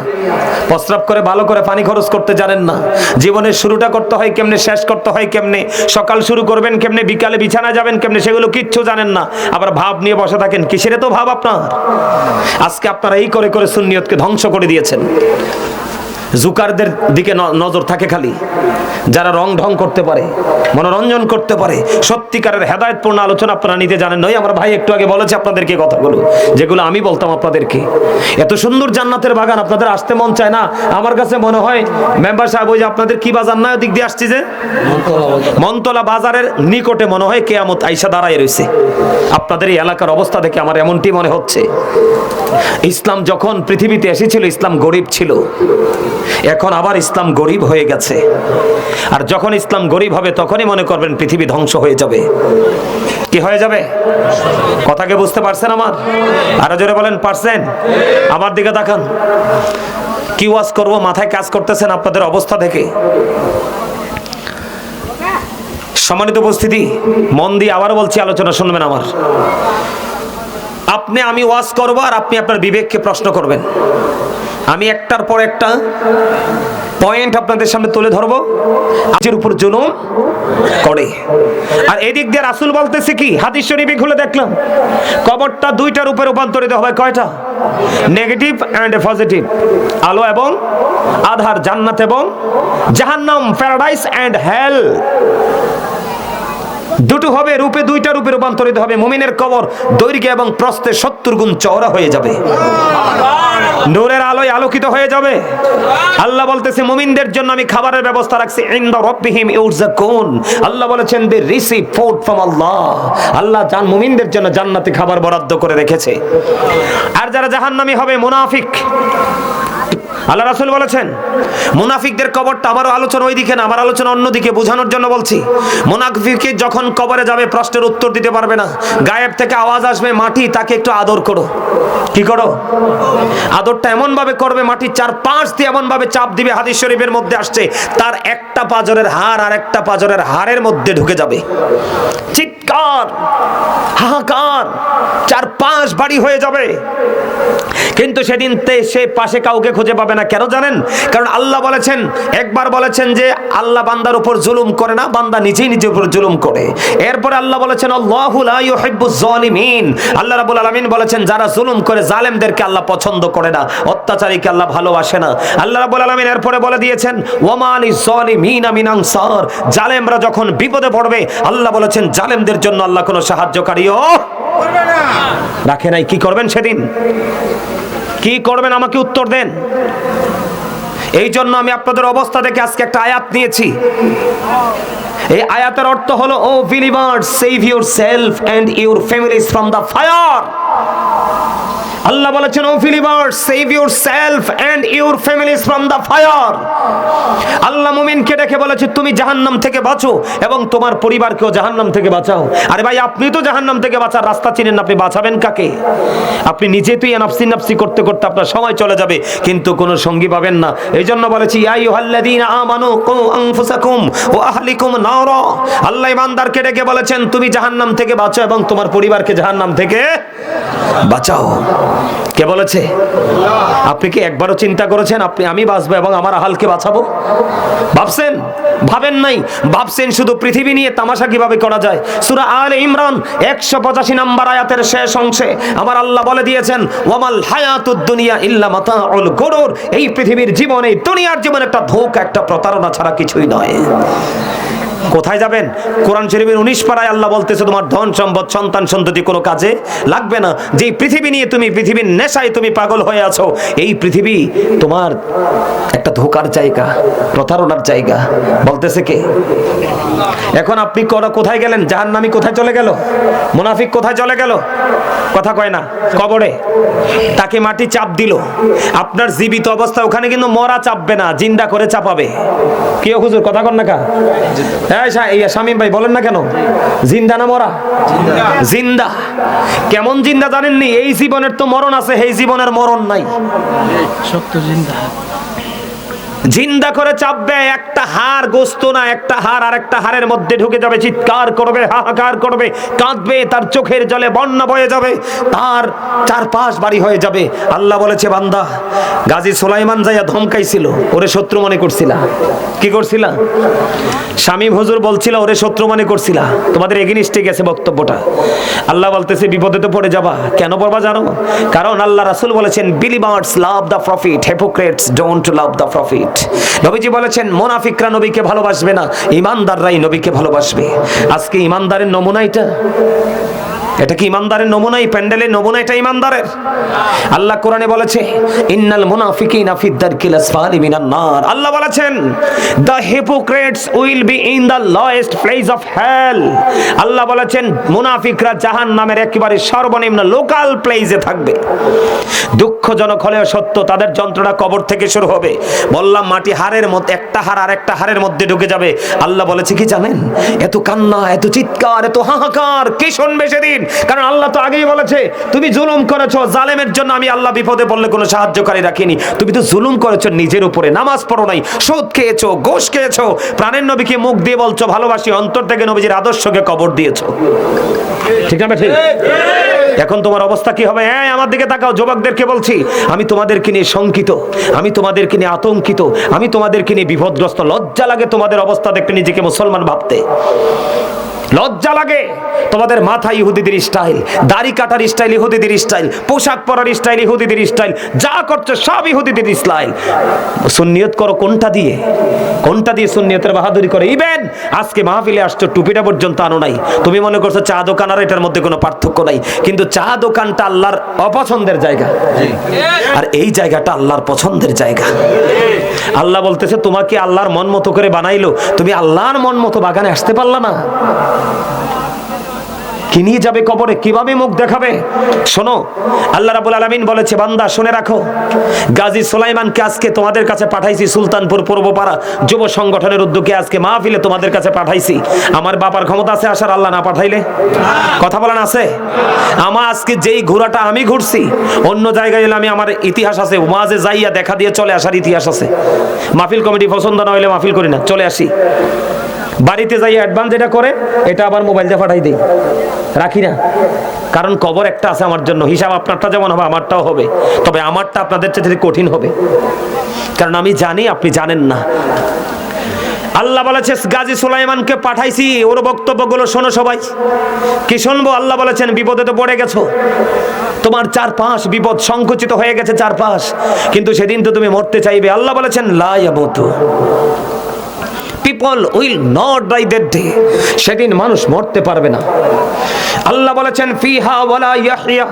প্রস্রাব করে ভালো করে পানি খরচ করতে জানেন না। জীবনের শুরুটা করতে হয় কেমনে, শেষ করতে হয় কেমনে, সকাল শুরু করবেন কেমনে, বিকালে বিছানা যাবেন কেমনে, সেগুলো কিচ্ছু জানেন না। আবার ভাব নিয়ে বসে থাকেন। কিসের তো ভাব আপনার? আজকে আপনারা এই করে করে সুন্নিয়তকে ধ্বংস করে দিয়েছেন। জুকারদের দিকে নজর থাকে খালি, যারা রং ঢং করতে পারে, মনোরঞ্জন করতে পারে। সত্যিকারের হেদায়েতপূর্ণ আলোচনা আপনারা নিতে জানেন নয়। আমার ভাই একটু আগে বলেছে আপনাদেরকে কথাগুলো, যেগুলো আমি বলতাম আপনাদেরকে। এত সুন্দর জান্নাতের বাগান, আপনাদের আসতে মন চায় না? আমার কাছে মনে হয় মেম্বার সাহেব, ওই যে আপনাদের কি বাজার না দিক দিয়ে আসছি, যে মনতলা বাজারের নিকটে মনে হয় কিয়ামত আইসা দাঁড়ায় রয়েছে। আপনাদের এই এলাকার অবস্থা দেখে আমার এমনটি মনে হচ্ছে। ইসলাম যখন পৃথিবীতে এসেছিল, ইসলাম গরিব ছিল। এখন আবার ইসলাম গরিব হয়ে গেছে। আর যখন ইসলাম গরিব হবে, তখনই মনে করবেন পৃথিবী ধ্বংস হয়ে যাবে। কি হয়ে যাবে? কথাকে বুঝতে পারছেন আমার? আরো জোরে বলেন, পারছেন? আমার দিকে তাকান। কি ওয়াজ করব মাথায় কাজ করতেছেন আপনাদের অবস্থা দেখে। সম্মানিত উপস্থিতি, মন দিয়ে আবার বলছি, আলোচনা শুনবেন আমার। আমি ওয়াজ করব আর আপনি আপনার বিবেককে প্রশ্ন করবেন। আমি একটার পর একটা পয়েন্ট আপনাদের সামনে তুলে ধরবো। আজের উপর জুলুম করে, আর এদিক দিয়ে রাসূল বলতেছে কি, হাদিস শরীফে খুলে দেখলাম, কবরটা দুইটা রূপে রূপান্তরিত হবে। কয়টা? নেগেটিভ এন্ড পজিটিভ, আলো এবং আধার, জান্নাত এবং জাহান্নাম, প্যারাডাইস এন্ড হেল। দুটো হবে, রূপে দুইটা রূপে রূপান্তরিত হবে। মুমিনের কবর দৈর্ঘ্য এবং প্রস্থে 70 গুণ চওড়া হয়ে যাবে, নূরের আলোয় আলোকিত হয়ে যাবে। আল্লাহ বলতেছে মুমিনদের জন্য আমি খাবারের ব্যবস্থা রাখছি, ইনদা রাব্বিহিম ইউরযাকুন। আল্লাহ বলেছেন দে রিসিভ ফুড ফ্রম আল্লাহ। আল্লাহ জান মুমিনদের জন্য জান্নাতে খাবার বরাদ্দ করে রেখেছে। আর যারা জাহান্নামী হবে, মুনাফিক, আল্লাহ রাসূল বলেছেন মুনাফিকদের কবরটা, আমারও আলোচনা ওইদিকে না, আমার আলোচনা অন্যদিকে, বোঝানোর জন্য বলছি। মুনাফিক যখন কবরে যাবে, প্রশ্নের উত্তর দিতে পারবে না। গায়েব থেকে আওয়াজ আসবে, মাটি তাকে একটু আদর করো। কি করো? আদরটা এমন ভাবে করবে, মাটির চারপাশ দিয়ে এমন ভাবে চাপ দিবে, হাদিস শরীফের মধ্যে আসছে তার একটা পাজরের হাড় আর একটা পাজরের হাড়ের মধ্যে ঢুকে যাবে। চিৎকার, হাহাকার, চারপাশ বাড়ি হয়ে যাবে। কিন্তু সেদিন সে পাশে কাউকে খুঁজে পাবে না। কেন জানেন? কারণ আল্লাহ বলেছেন, একবার বলেছেন যে আল্লাহ বান্দার উপর জুলুম করে না, বান্দা নিজেই নিজের উপর জুলুম করে। এরপর আল্লাহ বলেছেন আল্লাহু লা ইউহিব্বুজ জালিমিন। আল্লাহ রাব্বুল আলামিন বলেছেন যারা জুলুম করে, জালেমদেরকে আল্লাহ পছন্দ করে না, অত্যাচারীকে আল্লাহ ভালোবাসে না। আল্লাহ রাব্বুল আলামিন এরপরে বলে দিয়েছেন ওয়া লিজ জালিমিনা মিন আনসার। জালেমরা যখন বিপদে পড়বে, আল্লাহ বলেছেন জালেমদের জন্য আল্লাহ কোনো সাহায্যকারীও রাখে নাই। কি করবেন সেদিন? কি করবেন? আমাকে উত্তর দেন। এই জন্য আমি আপনাদের অবস্থা দেখে আজকে একটা আয়াত নিয়েছি। এই আয়াতের অর্থ হলো, O believers, save yourself and your families from the fire. আল্লাহ বলেছেন O believers, save yourself and your families from the fire. আল্লাহ মুমিনকে ডেকে বলেছে তুমি জাহান্নাম থেকে বাঁচো এবং তোমার পরিবারকেও জাহান্নাম থেকে বাঁচাও। আরে ভাই, আপনি তো জাহান্নাম থেকে বাঁচার রাস্তা চিনেন না, আপনি বাঁচাবেন কাকে? আপনি নিজে তো নাফসি নাফসি করতে করতে আপনার সময় চলে যাবে, কিন্তু কোনো সঙ্গী পাবেন না। এই জন্য বলেছি ইয়া আইয়ুহাল্লাযীনা আমানু কু আনফুসাকুম ওয়া আহলিকুম নারা। আল্লাহ ইমানদারকে ডেকে বলেছেন তুমি জাহান্নাম থেকে বাঁচো এবং তোমার পরিবারকে জাহান্নাম থেকে বাঁচাও। কে বলেছে? আপনি কি একবারও চিন্তা করেছেন আমি বাঁচবো এবং আমার আহালকে বাঁচাবো? ভাবছেন? ভাবেন নাই। ভাবছেন শুধু পৃথিবী নিয়ে তামাশা কিভাবে করা যায়। সূরা আলে ইমরান 185 নম্বর আয়াতের শেষ অংশে আমার আল্লাহ বলে দিয়েছেন ওয়ামাল হায়াতুদ দুনিয়া ইল্লা মাতাউল গুরুর। এই পৃথিবীর জীবন, এই দুনিয়ার জীবন একটা ধোঁকা, একটা প্রতারণা ছাড়া কিছুই নয়। কোথায় যাবেন? কোরআন শরীফের 19 পারায় আল্লাহ বলতেছে তোমার ধন সম্পদ সন্তান সন্ততি কোনো কাজে লাগবে না। যে পৃথিবী নিয়ে তুমি পৃথিবীর নেশায় তুমি পাগল হয়ে আছো, এই পৃথিবী তোমার একটা ধোঁকার জায়গা, প্রতারণার জায়গা। বলতেছে কে? এখন আপনি কোথায় গেলেন? জাহান্নামী কোথায় চলে গেল? মুনাফিক কোথায় চলে গেল? কথা কয় না। কবরে তাকে মাটি চাপ দিল। আপনার জীবিত অবস্থা ওখানে কিন্তু মরা চাপবে না, জিন্দা করে চাপাবে। কে হুজুর কথা কন না কা? শামীম ভাই বলেন না কেন? জিন্দা না মরা? জিন্দা। কেমন জিন্দা জানেননি? এই জীবনের তো মরণ আছে, এই জীবনের মরণ নাই। সত্য জিন্দা। জিন্দা করে চাপবে, একটা হাড় গোস্ত না, একটা হাড় আর একটা হাড়ের মধ্যে ঢুকে যাবে, চিৎকার করবে, হাহাকার করবে, কাঁদবে, তার চোখের জলে বন্যা বয়ে যাবে, তার চারপাশ বাড়ি হয়ে যাবে। আল্লাহ বলেছে বান্দা, গাজী সুলাইমান যাইয়া ধমকাইছিল, ওরে শত্রু মনে করছিলা। কি করছিলা? শামীম হুজুর বলছিল ওরে শত্রু মনে করছিলা, তোমাদের এগেইনস্টে গেছে বক্তব্যটা। আল্লাহ বলতেছে বিপদে তো পড়ে যাবা। কেন পড়বা জানো? কারণ আল্লাহ রাসূল বলেছেন believers love the profit, hypocrites don't love the profit. নবীজি বলেছেন মুনাফিকরা নবীকে ভালোবাসবে না, ঈমানদাররাই নবীকে ভালোবাসবে। আজকে ঈমানদারের নমুনা এটা কি ইমানদারের নমুনাই? প্যান্ডেলের নমুনা এটা ইমানদারের? আল্লাহ কোরআনে বলেছে ইন্নাল মুনাফিকিনা ফিদ দারকিল আসফালি মিনান নার। আল্লাহ বলেছেন the hypocrites will be in the lowest place of hell. আল্লাহ বলেছেন মুনাফিকরা জাহান্নামের একেবারে সর্বনিম্ন লোকাল প্লেসে থাকবে। দুঃখজনক হলেও সত্য, তাদের যন্ত্রণা কবর থেকে শুরু হবে। বললাম মাটি হাড়ের মধ্যে, একটা হাড় আর একটা হাড়ের মধ্যে ঢুকে যাবে। আল্লাহ বলেছে কি জানেন? এত কান্না, এত চিৎকার, এত হাহাকার কে শুনবে সেদিন? কারণ আল্লাহ তো আগেই বলেছে তুমি জুলুম করেছো, জালেমের জন্য আমি আল্লাহ বিপদে পড়লে কোনো সাহায্যকারী রাখিনি। তুমি তো জুলুম করেছো নিজের উপরে, নামাজ পড়ো নাই, সুদ খেয়েছো, ঘুষ খেয়েছো, প্রাণের নবীকে মুখ দিয়ে বলছো ভালোবাসি, অন্তর থেকে নবীজির আদর্শকে কবর দিয়েছো। ঠিক না ঠিক? এখন তোমার অবস্থা কি হবে? হ্যাঁ, আমার দিকে তাকাও, যুবকদেরকে বলছি, আমি তোমাদেরকে নিয়ে শঙ্কিত, আমি তোমাদেরকে নিয়ে আতঙ্কিত, আমি তোমাদেরকে নিয়ে বিপদগ্রস্ত। লজ্জা লাগে তোমাদের অবস্থা দেখতে, নিজেকে মুসলমান ভাবতে লজ্জা লাগে। তোমাদের মাথা ইহুদিদের স্টাইল, দাড়ি কাটার স্টাইল ইহুদিদের স্টাইল, পোশাক পরার স্টাইল ইহুদিদের স্টাইল, যা করছো সব ইহুদিদের স্টাইল। সুন্নিয়ত করো কোনটা দিয়ে? কোনটা দিয়ে সুন্নিয়তের বাহাদুরি করে? ইভেন আজকে মাহফিলে আসছো, টুপিটা পর্যন্ত আনো নাই। তুমি মনে করছো চা দোকান আর এটার মধ্যে কোনো পার্থক্য নাই, কিন্তু চা দোকানটা আল্লাহর অপছন্দের জায়গা, আর এই জায়গাটা আল্লাহর পছন্দের জায়গা। আল্লাহ বলতেছে তোমাকে আল্লাহর মন মতো করে বানাইলো, তুমি আল্লাহর মন মতো বাগানে আসতে পারলা না। কি নিয়ে যাবে কবরে? কিভাবে মুখ দেখাবে? শোনো, আল্লাহ রাব্বুল আলামিন বলেছে বান্দা শুনে রাখো, গাজী সুলাইমানকে আজকে তোমাদের কাছে পাঠাইছি, সুলতানপুর পূর্বপাড়া যুব সংগঠনের উদ্যোগে আজকে মাহফিলে তোমাদের কাছে পাঠাইছি। আমার বাবার ক্ষমতা আছে আসার, আল্লাহ না পাঠাইলে? কথা বলেন আছে? আমার আজকে যেই ঘোরাটা আমি ঘুরছি, অন্য জায়গায় এলে আমি আমার ইতিহাস আছে, ওয়াজে যাইয়া দেখা দিয়ে চলে আসার ইতিহাস আছে। মাহফিল কমিটি পছন্দ না হইলে মাহফিল করি না, চলে আসি। বাড়িতে যাই অ্যাডভান্স যেটা করে এটা আবার মোবাইল দিয়ে পাঠাই দিই, রাখি না। কারণ কবর একটা আছে আমার জন্য, হিসাব আপনারটা যেমন হবে আমারটাও হবে, তবে আমারটা আপনাদের চেয়ে কঠিন হবে, কারণ আমি জানি আপনি জানেন না। আল্লাহ বলেছে গাজী সুলাইমানকে পাঠাইছি, ওর বক্তব্যগুলো শোনো সবাই। কি শুনবো? আল্লাহ বলেছেন বিপদে তো পড়ে গেছো, তোমার চারপাশ বিপদ সংকুচিত হয়ে গেছে চারপাশ, কিন্তু সেদিন তো তুমি মরতে চাইবে। আল্লাহ বলেছেন লা ইয়ামুতু, people will not die that day, সেদিন মানুষ মরতে পারবে না। আল্লাহ বলেছেন ফিহা ওয়ালা ইয়াহইয়া,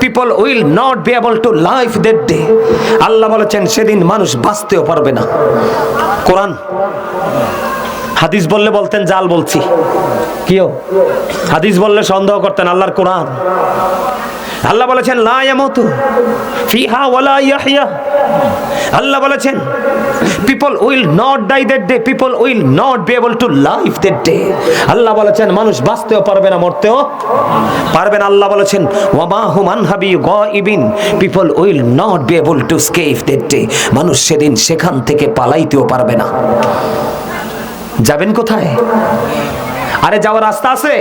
people will not be able to live that day, আল্লাহ বলেছেন সেদিন মানুষ বাঁচতেও পারবে না। কোরআন হাদিস বললে বলতেন জাল বলছি, কিও হাদিস বললে সন্দেহ করতেন, আল্লাহর কোরআন। আল্লাহ বলেছেন লা ইয়ামুতু ফিহা ওয়ালা ইয়াহইয়া, আল্লাহ বলেছেন people will not die that day, people will not be able to live that day, আল্লাহ বলেছেন মানুষ বাঁচতেও পারবে না, মরতেও পারবে না। আল্লাহ বলেছেন ওয়া মা হুম আনহাবি গায়িবিন, people will not be able to escape that day, মানুষ সেদিন সেখান থেকে পালাইতেও পারবে না। যাবেন কোথায়? আরে যাওয়ার রাস্তা আছে,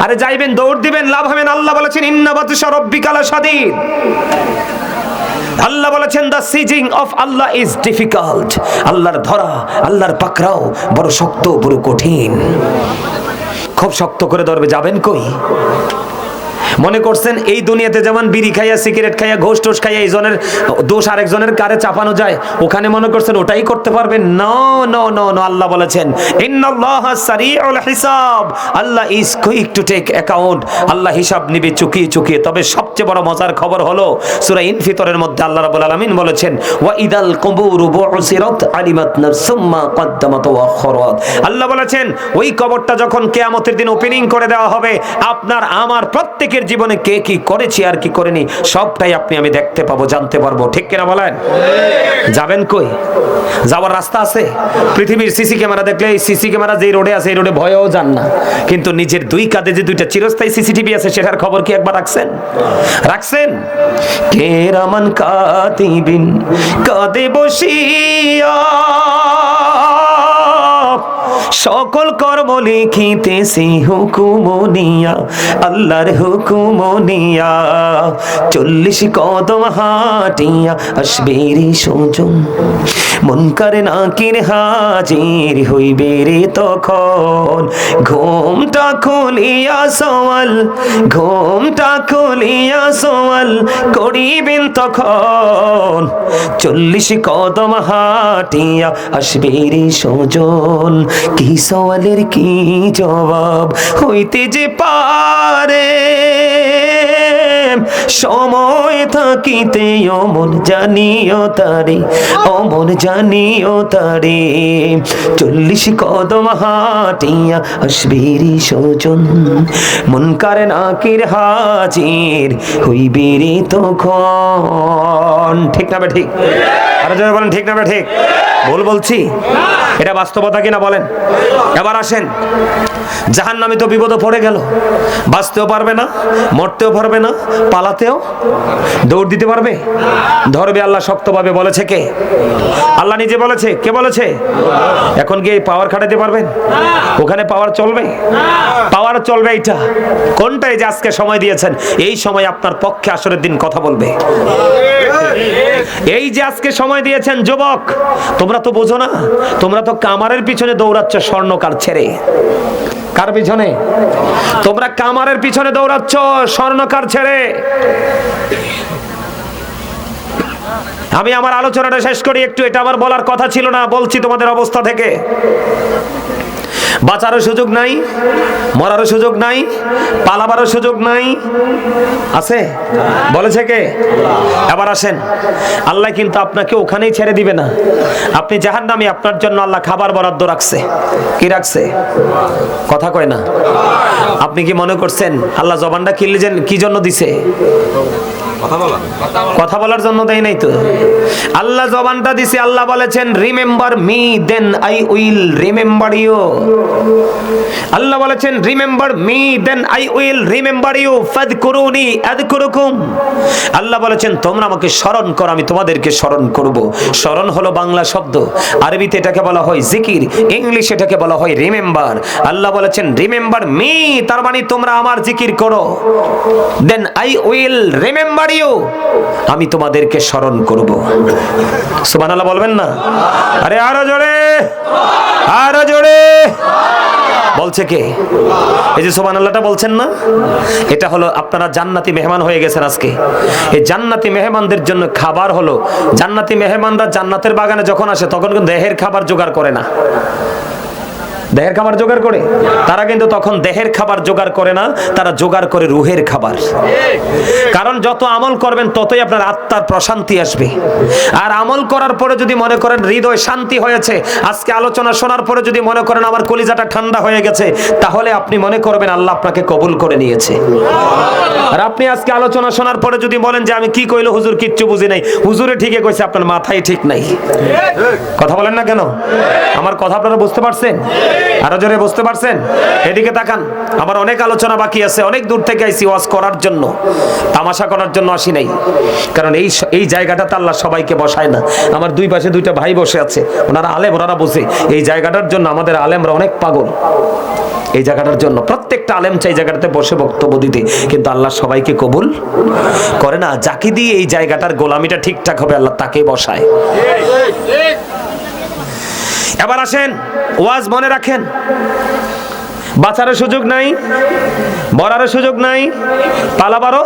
আরে যাইবেন, দৌড় দিবেন, লাভ হবে না। আল্লাহ বলেছেন ইন্না বাতশা রাব্বিকা লাশাদীদ, আল্লাহ বলেছেন the seizing of Allah is difficult, আল্লাহর ধরা, আল্লাহর পাকড়াও বড় শক্ত, বড় কঠিন, খুব শক্ত করে ধরবে। যাবেন কই? মনে করছেন এই দুনিয়াতে যেমন বিড়ি খাইয়া, সিগারেট খাইয়া, ঘোষ টোষ খাইয়া এইজনের দোষ আরেকজনের কারে চাপানো যায়, ওখানে মনে করছেন ওটাই করতে পারবেন? নো নো নো নো, আল্লাহ বলেছেন ইন্নাল্লাহা সারিউল হিসাব, Allah is quick to take account, আল্লাহ হিসাব নিবে চুকিয়ে চুকিয়ে। তবে সবচেয়ে বড় মজার খবর হলো সূরা ইনফিতরের মধ্যে আল্লাহ রাব্বুল আলামিন বলেছেন ওয়া ইদাল কুবুরু বুসিরাত আলিমাত নাফসুম মা কদ্দামাত ওয়া আখরাত, আল্লাহ বলেছেন ওই কবরটা যখন কিয়ামতের দিন ওপেনিং করে দেওয়া হবে, আপনার আমার প্রত্যেকের নিজের জীবনে কে কি করেছি আর কি করেনি সবটাই আপনি আমি দেখতে পাবো, জানতে পারবো। ঠিক কিনা বলেন? যাবেন কই? যাওয়ার রাস্তা আছে? পৃথিবীর সিসি ক্যামেরা দেখলে, এই সিসি ক্যামেরা যে রোডে আছে এই রোডে ভয়েও যান না, কিন্তু নিজের দুই কাঁধে যে দুইটা চিরস্থায়ী সিসিটিভি আছে সেটার খবর কি একবার রাখছেন? কেরামান কাতিবিন কাঁধে বসিয়া সকল কর্ম লিখিতেছি হুকুমনিয়া, আল্লাহর হুকুমনিয়া। 40 কদম হাঁটিয়া আসবে রে সুজন, মুনকার নাকির হাজির হইবে রে তখন। ঘুমটা খুলিয়া সওয়াল, ঘুমটা খুলিয়া সওয়াল করিবেন তখন। 40 কদম হাঁটিয়া আসবে রে সুজন, কি সওয়ালের কি জবাব হইতে যে পারে। সময় থাকিতে অমন জানিও তারে, অমন জানিও তারে। 40 কদম হাঁটিয়া আসবে রে সুজন, মুনকার নাকির হাজির হইবে রে তখন। ঠিক না ঠিক? আরে যারা বলেন ঠিক না ঠিক? ভুল বলছি? এটা বাস্তবতা কিনা বলেন? এবার আসেন, জাহান্নামী তো বিপদে পড়ে গেল, বাঁচতেও পারবে না, মরতেও পারবে না, পালাতেও দৌড় দিতে পারবে? ধরবে আল্লাহ শক্তভাবে। বলেছে কে? আল্লাহ নিজে বলেছে। কে বলেছে? এখন কি পাওয়ার খাটাতে পারবেন? ওখানে পাওয়ার চলবে? পাওয়ার চলবে এইটা কোনটা? এই যে আজকে সময় দিয়েছেন, এই সময় আপনার পক্ষে আসরের দিন কথা বলবে। এই যে আজকে সময় দিয়েছেন যুবক, তোমরা তো বোঝো না, তোমরা তো কামারের পিছনে দৌড়াচ্ছ স্বর্ণকার ছেড়ে। কার পিছনে? তোমরা কামারের পিছনে দৌড়াচ্ছ স্বর্ণকার ছেড়ে। আমি আমার আলোচনাটা শেষ করি একটু, এটা আমার বলার কথা ছিল না, বলছি তোমাদের অবস্থা থেকে। বাঁচারও সুযোগ নাই, মরারও সুযোগ নাই, পালাবারও সুযোগ নাই। আছে? বলেছে কে? এবার আসেন, আল্লাহ কিন্তু আপনাকে ওখানেই ছেড়ে দিবে না। আপনি জাহান্নামী, আপনার জন্য আল্লাহ খাবার বরাদ্দ রাখছে। কি রাখছে? কথা কয় না। আপনি কি মনে করছেন আল্লাহ জবানটা কি জন্য দিছে? কথা বলার জন্য দেয় নাই তো। আল্লাহ জবানটা দিছে, আল্লাহ বলেছেন remember me then I will remember you. আল্লাহ বলেছেন remember me then I will remember you ফাযকুরুনি আযকুরুকুম। আল্লাহ বলেছেন তোমরা আমাকে স্মরণ করো, আমি তোমাদেরকে স্মরণ করব। স্মরণ হলো বাংলা শব্দ, আরবিতে এটাকে বলা হয় জিকির, ইংলিশে এটাকে বলা হয় রিমেম্বার। আল্লাহ বলেছেন রিমেম্বার মি, তার মানে তোমরা আমার জিকির করো। Then I will remember you, আমি তোমাদেরকে স্মরণ করব। সুবহানাল্লাহ বলবেন না? আরে আরো জোরে, আরো জোরে। বলছে কে? এই যে সুবহানাল্লাহটা বলছেন না, এটা হলো আপনারা জান্নাতি মেহমান হয়ে গেছেন আজকে। এই জান্নাতি মেহমানদের জন্য খাবার হলো, জান্নাতি মেহমানরা জান্নাতের বাগানে যখন আসে তখন কিন্তু দেহের খাবার জোগাড় করে না। দেহের খাবার জোগাড় করে? তারা কিন্তু তখন দেহের খাবার জোগাড় করে না, তারা জোগাড় করে রুহের খাবার। কারণ যত আমল করবেন ততই আপনার আত্মার প্রশান্তি আসবে। আর আমল করার পরে যদি মনে করেন হৃদয় শান্তি হয়েছে, আজকে আলোচনা শোনার পরে যদি মনে করেন আমার কলিজাটা ঠান্ডা হয়ে গেছে, তাহলে আপনি মনে করবেন আল্লাহ আপনাকে কবুল করে নিয়েছে। আর আপনি আজকে আলোচনা শোনার পরে যদি বলেন যে আমি কি কইলো হুজুর কিচ্ছু বুঝি নাই, হুজুরে ঠিকই কইছে, আপনার মাথায় ঠিক নাই। কথা বলেন না কেন? আমার কথা আপনারা বুঝতে পারছেন? আরো জোরে বুঝতে পারছেন? এদিকে তাকান, আমার অনেক আলোচনা বাকি আছে। অনেক দূর থেকে আইছি ওয়াজ করার জন্য, তামাশা করার জন্য আসি নাই। কারণ এই জায়গাটাতে আল্লাহ সবাইকে বসায় না। আমার দুই পাশে দুইটা ভাই বসে আছে, ওনারা আলেম, ওনারা বসে। এই জায়গাটার জন্য আমাদের আলেমরা অনেক পাগল। এই জায়গাটার জন্য প্রত্যেকটা আলেম চাই জায়গাটাতে বসে বক্তব্য দিতে, কিন্তু আল্লাহ সবাইকে কবুল করে না। যাকে দিয়ে এই জায়গাটার গোলামিটা ঠিকঠাক হবে আল্লাহ তাকে বসায়। এবার আসেন, ওয়াজ মনে রাখেন, বাঁচারও সুযোগ নাই, মরারও সুযোগ নাই, পালাবারও।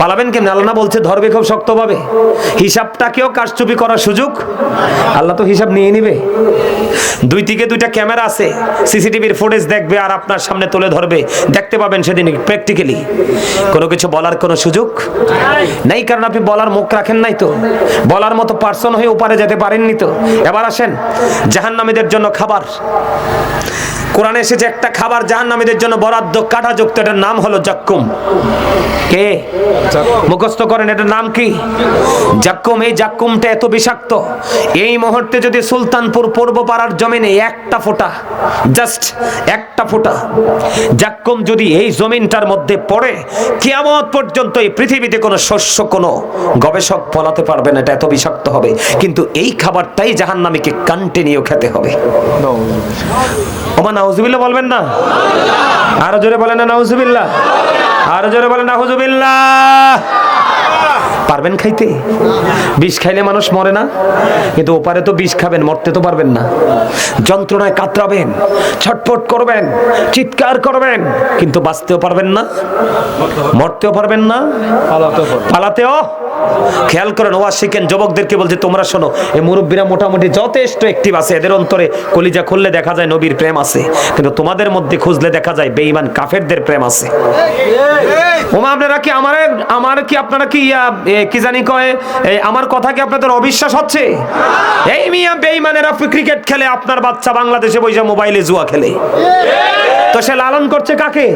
পালাবেন কেমন? আল্লাহ না বলছে ধরবে খুব শক্তভাবে। হিসাবটাকেও কারচুপি করার সুযোগ আল্লাহ তো হিসাব নিয়ে নিবে। দুই দিকে দুইটা ক্যামেরা আছে, সিসিটিভির ফুটেজ দেখবে আর আপনার সামনে তুলে ধরবে, দেখতে পাবেন সেদিন প্র্যাকটিক্যালি। কোনো কিছু বলার কোনো সুযোগ নাই, কারণ আপনি বলার মুখ রাখেন নাই তো, বলার মতো পার্সন হয়ে উপরে যেতে পারেননি তো। এবার আসেন, জাহান্নামীদের জন্য খাবার। কোরআনে এসেছে একটা খাবার জাহান্নামীদের জন্য বরাদ্দ কাঁটাযুক্ত, এটার নাম হলো জাক্কুম। কে মুখস্থ করেন এটার নাম কি? জাক্কুম। এই জাক্কুমটা এত বিষাক্ত, এই মুহূর্তে যদি সুলতানপুর পূর্বপাড়ার জমিনে একটা ফোঁটা, জাস্ট একটা ফোঁটা জাক্কুম যদি এই জমিনটার মধ্যে পড়ে, কিয়ামত পর্যন্ত এই পৃথিবীতে কোনো শস্য, কোনো গবেষক ফলাতে পারবে না, এটা এত বিষাক্ত হবে। কিন্তু এই খাবারটাই জাহান্নামীকে কন্টিনিউ খেতে হবে। ওমা নাউজুবিল্লাহ বলবেন না? আরো জোরে বলেন না নাউজুবিল্লাহ, আরো জোরে বলেন নাউজুবিল্লাহ। পারবেন খাইতে? বিষ খাইলে মানুষ মরে না, কিন্তু ওপারে তো বিষ খাবেন, মরতে তো পারবেন না। যন্ত্রণায় কাতরাবেন, ছটফট করবেন, চিৎকার করবেন, কিন্তু বাঁচতেও পারবেন না, মরতেও পারবেন না, পালাতেও। খেয়াল করেন, ওয়াজ শিখেন যুবকদেরকে বলছে, তোমরা শোনো, এই মুরব্বীরা মোটামুটি যথেষ্ট অ্যাক্টিভ আছে, এদের অন্তরে কলিজা খুললে দেখা যায় নবীর প্রেম আছে, কিন্তু তোমাদের মধ্যে খুঁজলে দেখা যায় বেঈমান কাফেরদের প্রেম আছে। ওমা আপনারা কি আমার কি আপনারা কি কি জানি কয়, আমার কথা কি আপনাদের অবিশ্বাস হচ্ছে? এই মিয়া বেঈমানেরা ক্রিকেট খেলে, আপনার বাচ্চা বাংলাদেশে বসে মোবাইলে জুয়া খেলে, তো সে লালন করছে কাকে?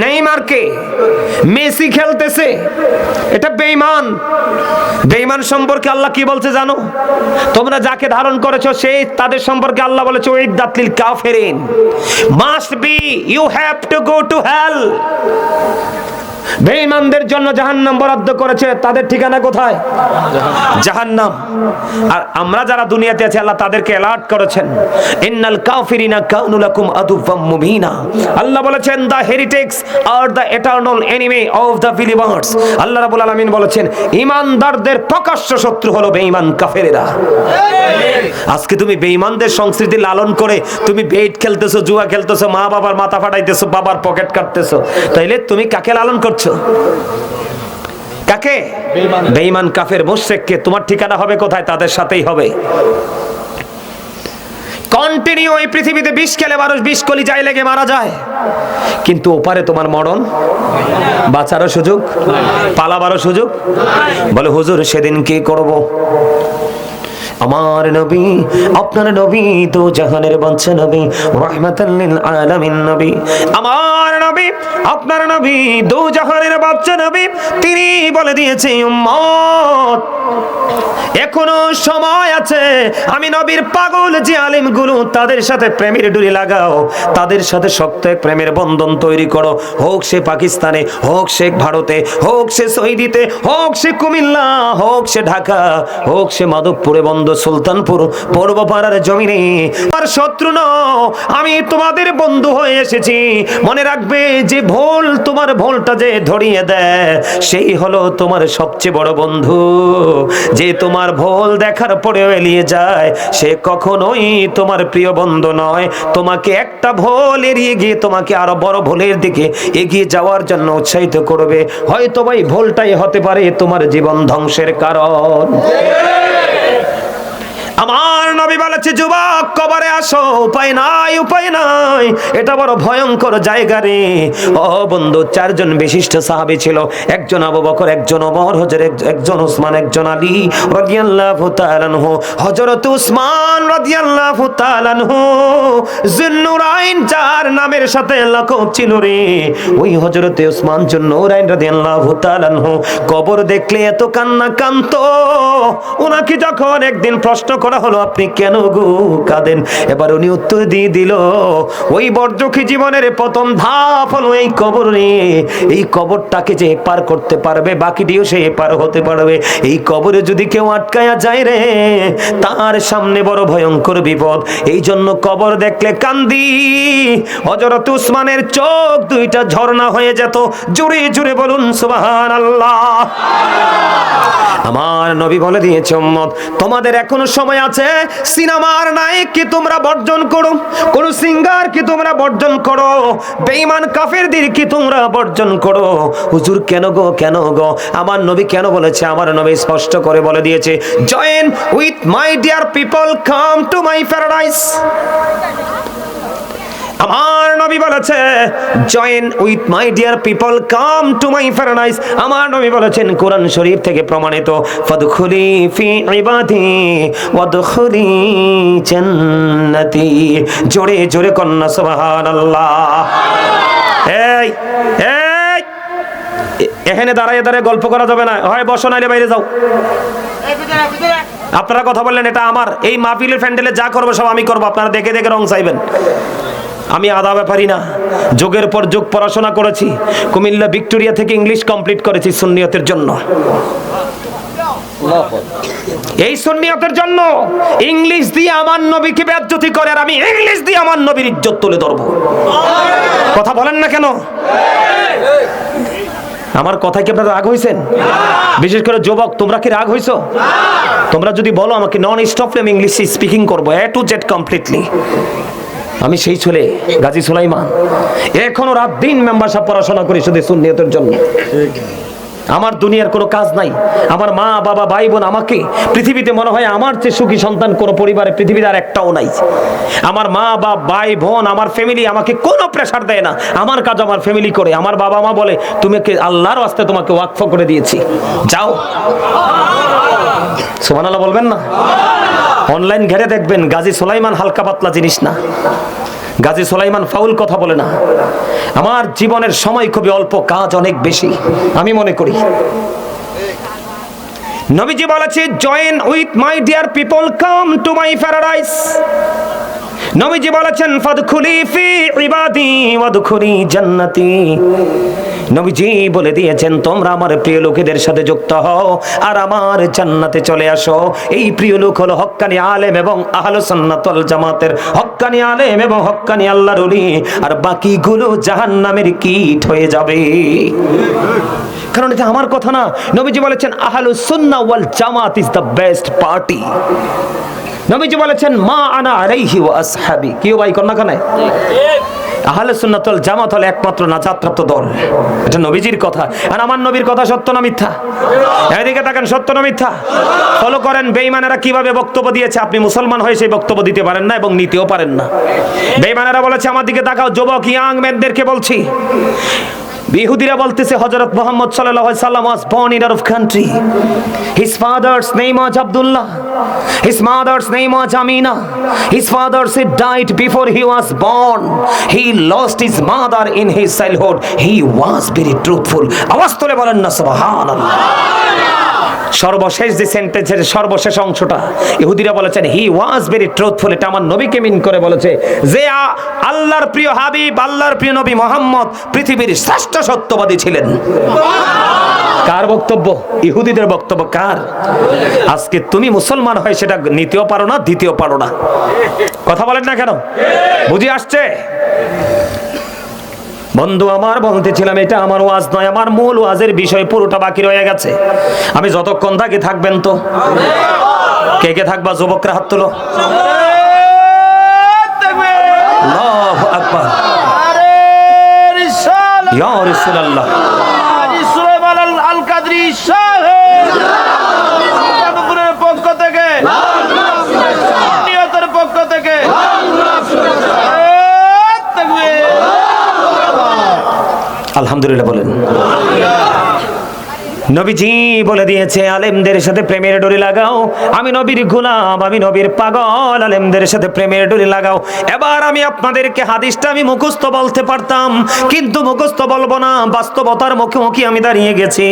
নেইমারকে। মেসি খেলতেছে, এটা বেঈমান। বেঈমান সম্পর্কে আল্লাহ কি বলছে জানো? তোমরা যাকে ধারণ করেছো সেই তাদের সম্পর্কে আল্লাহ বলেছে উইদ্দাত লিল কাফিরিন, must be, you have to go to hell. বেঈমানদের জন্য জাহান্নাম বরাদ্দ করেছে, তাদের ঠিকানা কোথায়? জাহান্নাম। আর আমরা যারা দুনিয়াতে আছি আল্লাহ তাদেরকে অ্যালার্ট করেছেন, ইন্নাল কাফিরিনা কানু লাকুম আদুওয়াম মুবিনা। আল্লাহ বলেছেন the heretics are the eternal enemy of the believers. আল্লাহ রাব্বুল আলামিন বলেছেন ঈমানদারদের প্রকাশ্য শত্রু হলো বেঈমান কাফেরেরা। আজকে তুমি বেঈমানদের সংস্কৃতি লালন করে তুমি বেট খেলতেছো, জুয়া খেলতেছো, মা বাবার মাথা ফাটাইতেছো, বাবার পকেট কাটতেছো, তাইলে তুমি কাকে লালন করছো? কাকে? বেঈমান কাফের মুশরিককে। তোমার ঠিকানা হবে কোথায়? তাদের সাথেই হবে। কন্টিনিউ এই পৃথিবীতে বিষ খেলে মানুষ বিষ কলিজায় লেগে মারা যায়, কিন্তু ওপারে তোমার মরণ, বাঁচারও সুযোগ, পালাবারও সুযোগ। বলে হুজুর সেদিন কি করব? আমার নবী, আপনার নবী তো জাহানের বাদশা নবী, রাহমাতাল লিল আলামিন নবী। আমার নবী, আপনার নবী দু জাহানের বাদশা নবী, তিনি বলে দিয়েছে উম্মত এখনো সময় আছে, আমি নবীর পাগল যে আলেমগুলো তাদের সাথে প্রেমের ডুরি লাগাও, তাদের সাথে শক্ত এক প্রেমের বন্ধন তৈরি করো, হোক সে পাকিস্তানে, হোক সে ভারতে, হোক সে সৌদিতে, হোক সে কুমিল্লা, হোক সে ঢাকা, হোক সে মাধবপুরে বন্ধ সুলতানপুর পূর্বপাড়ার জমিনে। আর শত্রু নও, আমি তোমাদের বন্ধু হয়ে এসেছি। মনে রাখবে যে ভুল, তোমার ভুলটা যে ধরিয়ে দেয় সেই হলো তোমার সবচেয়ে বড় বন্ধু। যে তোমার ভুল দেখার পরেও এড়িয়ে যায় সে কখনোই তোমার প্রিয় বন্ধু নয়। তোমাকে একটা ভুল এড়িয়ে গিয়ে তোমাকে আরো বড় ভুলের দিকে এগিয়ে যাওয়ার জন্য উৎসাহিত করবে। হয়তো ভাই ভুলটাই হতে পারে তোমার জীবন ধ্বংসের কারণ। আমার নবী বলেছে যুবক কবরে আসো, উপায় নাই, উপায় নাই, এটা বড় ভয়ঙ্কর জায়গা রে। ও বন্ধু, চারজন বিশিষ্ট সাহাবী ছিল, একজন আবু বকর, একজন ওমর, একজন উসমান, একজন আলী রাদিয়াল্লাহু তাআলা আনহু। হযরত উসমান রাদিয়াল্লাহু তাআলা আনহু যুন্নুরাইন, যার নামের সাথে লকব ছিল রে, ওই হযরত উসমান যুন্নুরাইন রাদিয়াল্লাহু তাআলা আনহু কবর দেখলে এত কান্না কাঁদতো, ওনাকে যখন একদিন প্রশ্ন করা হলো আপনি কেন গো কাঁদেন, এবার উনি উত্তর দিয়ে দিল ওই বর্জকি জীবনের প্রথম ধাপ হলো এই কবর রে। এই কবরটাকে যে পার করতে পারবে বাকিটিও সে পার হতে পারবে। এই কবরে যদি কেউ আটকায়া যায় রে, তার সামনে বড় ভয়ঙ্কর বিপদ। এই জন্য কবর দেখলে কান্দি। হযরত উসমানের চোখ দুইটা ঝর্ণা হয়ে যেত। জোরে জোরে বলুন সুবহানাল্লাহ। আমার নবী বলে দিয়েছে উম্মত তোমাদের এখনো সময় আছে। সিনেমার নায়ককে তোমরা বর্জন করো, কোন সিঙ্গারকে তোমরা বর্জন করো, বেঈমান কাফেরদেরকে তোমরা বর্জন করো। হুজুর কেন গো, কেন গো? আমার নবী কেন বলেছে? আমার নবী স্পষ্ট করে বলে দিয়েছে, join with my dear people, come to my paradise. আমার নবী বলেছে join with my dear people come to my paradise. আমার নবী বলেছেন কোরআন শরীফ থেকে প্রমাণিত, ফাদখুলি ফি ইবাদি ওয়াদখুলি জান্নাতি। জোরে জোরে কন্না সুবহানাল্লাহ। এই এই এখানে দাঁড়ায় দাঁড়ায় গল্প করা যাবে না, হয় বসো নাইলে বাইরে যাও। আপনারা কথা বললেন এটা আমার, এই মাহফিলের প্যান্ডেলে যা করবো সব আমি করবো, আপনারা দেখে দেখে রং চাইবেন। আমি আদা ব্যাপারি না, যোগের পর যোগ পড়াশোনা করেছি, কুমিল্লা ভিক্টোরিয়া থেকে ইংলিশ কমপ্লিট করেছি সুন্নিয়তের জন্য। এই সুন্নিয়তের জন্য ইংলিশ দিয়ে আমার নবীকে বেইজ্জতি করে, আর আমি ইংলিশ দিয়ে আমার নবীর ইজ্জত তুলে ধরবো। কথা বলেন না কেন? আমার কথায় কি আপনারা রাগ হইছেন? বিশেষ করে যুবক, তোমরা কি রাগ হইছো? তোমরা যদি বলো আমাকে নন স্টপ আমি ইংলিশ স্পিকিং করবো এ টু জেড কমপ্লিটলি, আমি সেই ছেলে গাজী সুলাইমান, এখনো রাত দিন মেম্বারশিপ পড়াশোনা করি শুধু সুন্নিয়তের জন্য। আমার দুনিয়ার কোনো কাজ নাই। আমার মা বাবা ভাই বোন আমাকে পৃথিবীতে মনে হয় আমার চেয়ে সুখী সন্তান কোনো পরিবারে পৃথিবীতে আর একটাও নাই। আমার মা বা ভাই বোন আমার ফ্যামিলি আমাকে কোনো প্রেসার দেয় না, আমার কাজ আমার ফ্যামিলি করে। আমার বাবা মা বলে তোমাকে আল্লাহর ওয়াস্তে তোমাকে ওয়াকফ করে দিয়েছি, যাও। সুবহানাল্লাহ বলবেন না? অনলাইন ঘেরে দেখবেন গাজী সুলাইমান হালকা পাতলা জিনিস না, গাজী সুলাইমান ফাউল কথা বলে না। আমার জীবনের সময় খুবই অল্প, কাজ অনেক বেশি আমি মনে করি। নবীজি বলেছে join with my dear people come to my paradise. নবীজি বলেছেন ফাদখুলি ফি ইবাদি ওয়াদখুলি জান্নাতি। নবীজি বলে দিয়েছেন তোমরা আমার প্রিয় লোকেদের সাথে যুক্ত হও আর আমার জান্নাতে চলে আসো। এই প্রিয় লোক হলো হক্কানি আলেম এবং আহলে সুন্নাত ওয়াল জামাতের হক্কানি আলেম এবং হক্কানি আল্লাহর ওলি, আর বাকিগুলো জাহান্নামের কীট হয়ে যাবে। কারণ এটা আমার কথা না, নবীজি বলেছেন আহলুস সুন্নাহ ওয়াল জামাত ইজ দ্য বেস্ট পার্টি। নবীজি বলেছেন মা আনা আলাইহি ওয়া আসহাবি। কি ভাই কন্যা কানে আহলুস সুন্নাত ওয়াল জামাত হলো একমাত্র নাজাতপ্রাপ্ত দল। এটা নবীজির কথা, আর আমার নবীর কথা সত্য না মিথ্যা? এদিকে তাকান, সত্য না মিথ্যা? ফলো করেন বেঈমানেরা কিভাবে বক্তব্য দিয়েছে। আপনি মুসলমান হয়ে সেই বক্তব্য দিতে পারেন না এবং নিতেও পারেন না। বেঈমানেরা বলেছে, আমার দিকে তাকাও যুবক ইয়াং মেনদেরকে বলছি, ইহুদিরা বলতেছে হযরত মুহাম্মদ সাল্লাল্লাহু আলাইহি সাল্লাম was born in Arab country. His father's name was Abdullah. His mother's name was Amina. His father said died before he was born. He lost his mother in his childhood. He was very truthful. আওয়াজ তুলে বলেন না সুবহানাল্লাহ। সর্বশেষ যে সেন্টেন্সের সর্বশেষ অংশটা ইহুদিরা বলেছেন হি ওয়াজ ভেরি ট্রুথফুল, এটা আমার নবীকে মিন করে বলেছে যে আল্লাহর প্রিয় হাবিব আল্লাহর প্রিয় নবী মুহাম্মদ পৃথিবীর শ্রেষ্ঠ সত্যবাদী ছিলেন। কার বক্তব্য? ইহুদিদের বক্তব্য। কার? আজকে তুমি মুসলমান হয় সেটা নিতেও পারো না, দিতেও পারো না। কথা বলেন না কেন? বুঝি আসছে? বন্ধু আমার, বলতেছিলাম এটা আমার ওয়াজ নয়, আমার মূল ওয়াজের বিষয় পুরোটা বাকি রয়ে গেছে। আমি যতক্ষণ থাকি থাকবেন তো? কে কে থাকবা? যুবকরা হাত তোলো। আল্লাহু আকবার। ইয়া রাসূলুল্লাহ। হাজী সুলাইমান আল কাদরি সাহেব জাদুপুরের পক্ষ থেকে, নিয়তের পক্ষ থেকে আলহামদুলিল্লাহ বলেন। নবীজি বলে দিয়েছে আলেমদের সাথে প্রেমের ডোরি লাগাও। আমি নবীর গোলাম, আমি নবীর পাগল, আলেমদের সাথে প্রেমের ডোরি লাগাও। এবার আমি আপনাদেরকে হাদিসটা আমি মুখস্থ বলতে পারতাম, কিন্তু মুখস্থ বলবো না, বাস্তবতার মুখোমুখি আমি দাঁড়িয়ে গেছি।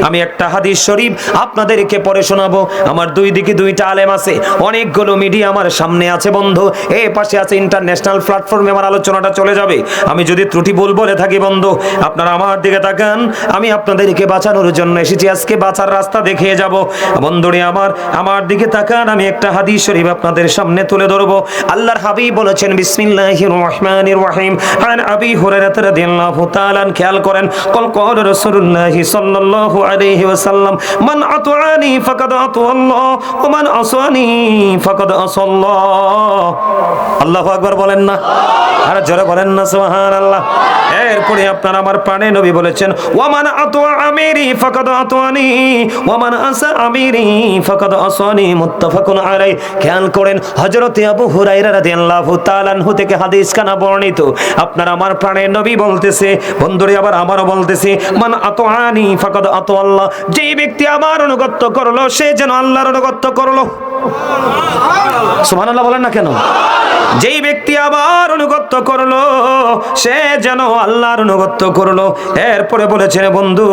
আমি একটা হাদিস শরীফ আপনাদেরকে পড়ে শোনাবো। আমার দুই দিকে দুইটা আলেম আছে, অনেকগুলো মিডিয়া আমার সামনে আছে বন্ধু, এই পাশে আছে ইন্টারন্যাশনাল প্ল্যাটফর্মে আমার আলোচনাটা চলে যাবে। আমি যদি ত্রুটি ভুল বলে থাকি বন্ধু, আপনারা আমার দিকে তাকান। আমি আপনাদেরকে বাঁচানোর জন্য এসেছি, আজকে বাঁচার রাস্তা দেখিয়ে যাব। বন্ধুরে আমার দিকে তাকান, আমি একটা হাদিস শরীফ আপনাদের সামনে তুলে ধরবো। আল্লাহর হাবিব বলেছেন বিসমিল্লাহির রহমানির রহিম আন আবি হুরায়রা রাদিয়াল্লাহু তাআলা, খেয়াল করেন, ক্বাল রাসূলুল্লাহ সাল্লাল্লাহু আলাইহি ওয়াসাল্লাম মান আতাআনি ফাকাদ আতাআল্লাহ ওয়া মান আসানি ফাকাদ আসাল্লাহ। আল্লাহু আকবার বলেন না? আর জোরে বলেন না সুবহানাল্লাহ। এরপরে আপনারা আমার প্রাণে নবী বলেছেন ওয়া মান আতা আমিরি ফাকাদ আতানি ওয়া মান আসা আমিরি ফাকাদ আসানি মুত্তাফাকুন আলাইহি। খেয়াল করেন হযরতে আবু হুরায়রা রাদিয়াল্লাহু তাআলা আনহু থেকে হাদিস খানা বর্ণিত, আপনার আমার প্রাণের নবী বলতেছে, বন্ধুরে আবার আমারও বলতেছে, মান আতানি ফাকাদ আতা আল্লাহ, যে ব্যক্তি আমার অনুগত করলো সে যেন আল্লাহর অনুগত করলো। সুবহানাল্লাহ বলেন না কেন? যেই ব্যক্তি আবার অনুগত করলো সে যেন আল্লাহর অনুগত করলো। এরপরে বলেছেন বন্ধু,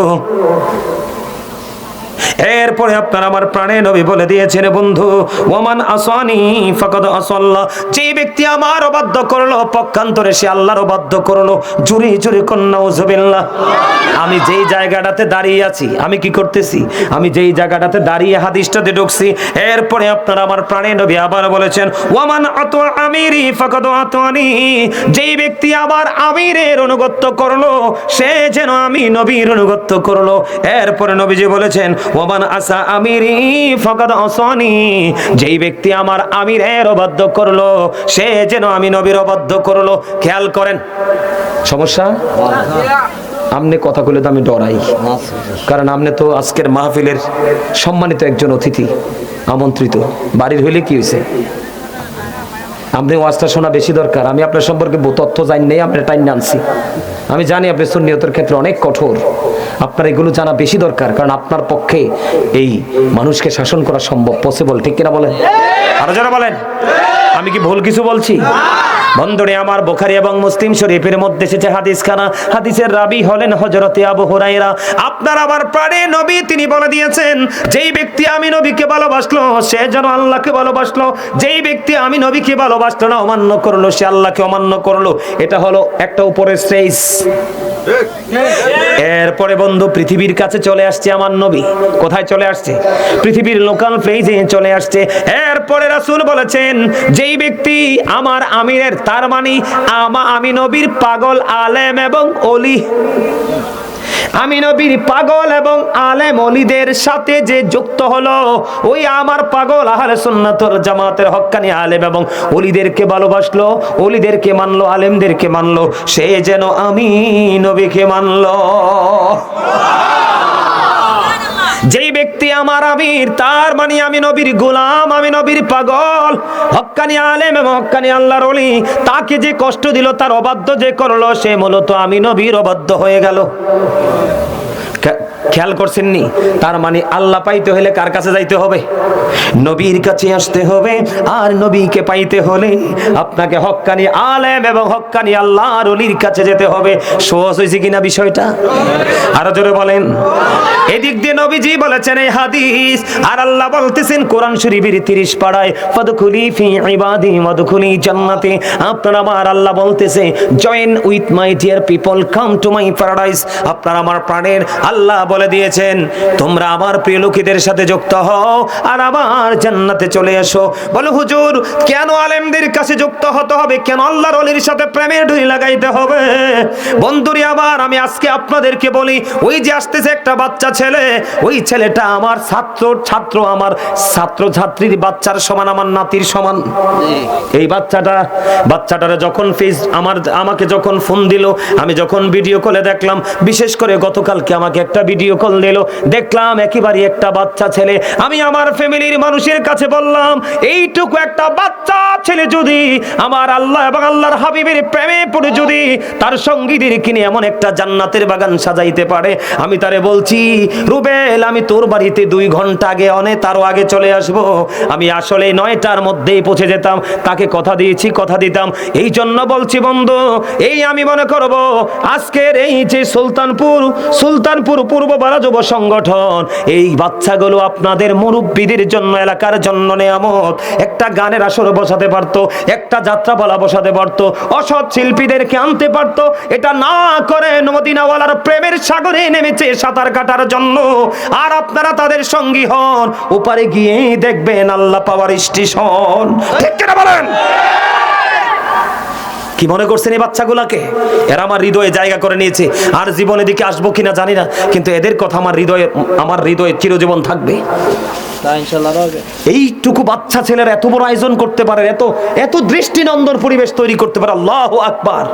এরপরে আপনার আমার প্রাণে নবী বলে দিয়েছেন বন্ধু, ওমান আসানি ফাকাদ আসাল্লাহ, যে ব্যক্তি আমার অবাধ্য করলো পক্ষান্তরে সে আল্লাহর অবাধ্য করলো। জোরে জোরে কন্যা উযবিল্লাহ। আমি যেই জায়গাটাতে দাঁড়িয়ে আছি, আমি কি করতেছি? আমি যেই জায়গাটাতে দাঁড়িয়ে হাদিসটাতে ঢুকছি, এরপরে আপনার আমার প্রাণে নবী আবার বলেছেন, ওয়ামান আতা আমিরি ফাকাদ আতানি, যেই ব্যক্তি আবার আমিরের অনুগত করলো সে যেন আমি নবীর অনুগত করলো। এরপরে নবীজি বলেছেন, ওয়ামান আসা আমিরি ফাকাদ আসানি, যেই ব্যক্তি আমার আমিরের অবাধ্য করলো সে যেন আমি নবীর অবাধ্য করলো। খেয়াল করেন সমস্যা, আমনে কথা কইলে তো আমি ডরাই, কারণ আমনে তো আজকের মাহফিলের সম্মানিত একজন অতিথি, আমন্ত্রিত। বাড়ির হইলে কি হয়েছে, আপনি ওয়াজটা শোনা বেশি দরকার। আমি আপনার সম্পর্কে তথ্য জানি নেই, আপনার টাইম আনছি। আমি জানি আপনি সুন্নিয়তের ক্ষেত্রে অনেক কঠোর, আপনার এগুলো জানা বেশি দরকার, কারণ আপনার পক্ষে এই মানুষকে শাসন করা সম্ভব, পসিবল, ঠিক কিনা বলেন? আরো যারা বলেন, আমি কি ভুল কিছু বলছি? বন্ধুরে আমার, বুখারী এবং মুসলিম শরীফের মধ্যে এসেছে হাদিস খানা, হাদিসের রাবী হলেন হযরতে আবু হুরায়রা। আপনার আবার প্রাণে নবী তিনি বলে দিয়েছেন, যেই ব্যক্তি আমি নবীকে ভালোবাসলো সে যেন আল্লাহকে ভালোবাসলো, যেই ব্যক্তি আমি নবীকে ভালোবাসলো না, অমান্য করলো, সে আল্লাহকে অমান্য করলো। এটা হলো একটা উপরের স্টেজ। এরপরে বন্ধু পৃথিবীর কাছে চলে আসছে আমার নবী। কোথায় চলে আসছে? পৃথিবীর লোকাল প্লেসে চলে আসছে। এরপরে রাসূল বলেছেন, যেই ব্যক্তি আমার আমিরের, তার মানে আমি নবীর পাগল আলেম এবং ওলি, আমি নবীর পাগল এবং আলেম ওলিদের সাথে যে যুক্ত হলো, ওই আমার পাগল আহলে সুন্নাত ওয়াল জামাতের হক্কানি আলেম এবং ওলিদেরকে ভালোবাসলো, ওলিদেরকে মানলো, আলেমদেরকে মানলো, সে যেন আমি নবীকে মানলো। যেই ব্যক্তি আমার আমির, তার মানে আমি নবীর গোলাম, আমি নবীর পাগল, হক্কানি আলেম এবং হক্কানি আল্লাহর ওলি, তাকে যে কষ্ট দিল, তার অবাধ্য যে করলো, সে মূলত আমি নবীর অবাধ্য হয়ে গেল। খেয়াল করছেন নি? তার মানে আল্লাহ পাইতে হলে কার কাছে যাইতে হবে? নবীর কাছে আসতে হবে। আর নবীকে পাইতে হলে আপনাকে হক্কানি আলেম এবং হক্কানি আল্লাহর ওলির কাছে যেতে হবে। সহজ হয়েছে কিনা বিষয়টা? আরো জোরে বলেন। এদিক দিয়ে নবীজি বলেছেন এই হাদিস, আর আল্লাহ বলতেছেন কোরআন শরীফের 30 পারায়, ফাদখুলি ফি ইবাদি ওয়াদখুলি জান্নাতি। আপনার আমার আল্লাহ বলতেছে, join with my dear people, come to my paradise. আপনার আমার প্রাণের আল্লাহ বলে দিয়েছেন, তোমরা আমার প্রিয় লোকেদের সাথে যুক্ত হও আর আমার জান্নাতে চলে এসো। বলো হুজুর, কেন আলেমদের কাছে যুক্ত হতে হবে? কেন আল্লাহর ওলির সাথে প্রেমের ডুরি লাগাইতে হবে? বন্ধুরি আবার, আমি আজকে আপনাদেরকে বলি, ওই যে আসতেছে একটা বাচ্চা ছেলে, ওই ছেলেটা আমার ছাত্র আমার ছাত্র ছাত্রীর বাচ্চার সমান, আমার নাতির সমান। এই বাচ্চাটারে যখন আমাকে যখন ফোন দিল, আমি যখন ভিডিও কলে দেখলাম, বিশেষ করে গতকালকে আমাকে একটা ভিডিও কল দিল, দেখলাম একেবারে একটা বাচ্চা ছেলে। আমি আমার ফ্যামিলির মানুষের কাছে বললাম, এইটুকু একটা বাচ্চা ছেলে যদি আমার আল্লাহ এবং আল্লাহর হাবিবের প্রেমে পড়ে যদি তার সঙ্গীদের কিনে এমন একটা জান্নাতের বাগান সাজাইতে পারে, আমি তারে বলছি, রুবেল, আমি তোর বাড়িতে 2 ঘন্টা আগে, তারও আগে চলে আসবো। আমি আসলে 9টার মধ্যেই পৌঁছে যেতাম, তাকে কথা দিয়েছি, কথা দিতাম। এই জন্য বলছি বন্ধু, এই আমি মনে করব আজকের এই যে সুলতানপুর পূর্ব বারা যুব সংগঠন, এই বাচ্চাগুলো আপনাদের মুরব্বীদের জন্য, এলাকার জন্য নেয়ামত। একটা গানের আসর বসাতে পারতো, একটা যাত্রাপালা বসাতে পারতো, অসৎ শিল্পীদেরকে আনতে পারতো। এটা না করে মদিনাওয়ালার প্রেমের সাগরে নেমেছে সাঁতার কাটার জন্য। আর আপনারা তাদের সঙ্গী হন, ওপারে গিয়ে দেখবেন আল্লাহ পাওয়ার স্টেশন। ঠিক কিনা বলেন? কি মনে করছেন এই বাচ্চাগুলাকে? এরা আমার হৃদয়ে জায়গা করে নিয়েছে, আর জীবনে দিকে আসবো কিনা জানি না, কিন্তু এদের কথা আমার হৃদয়ে চিরজীবন থাকবে। এইটুকু বাচ্চা ছেলের এত বড় আয়োজন করতে পারে, এত দৃষ্টিনন্দন পরিবেশ তৈরি করতে পারে, আল্লাহু আকবার।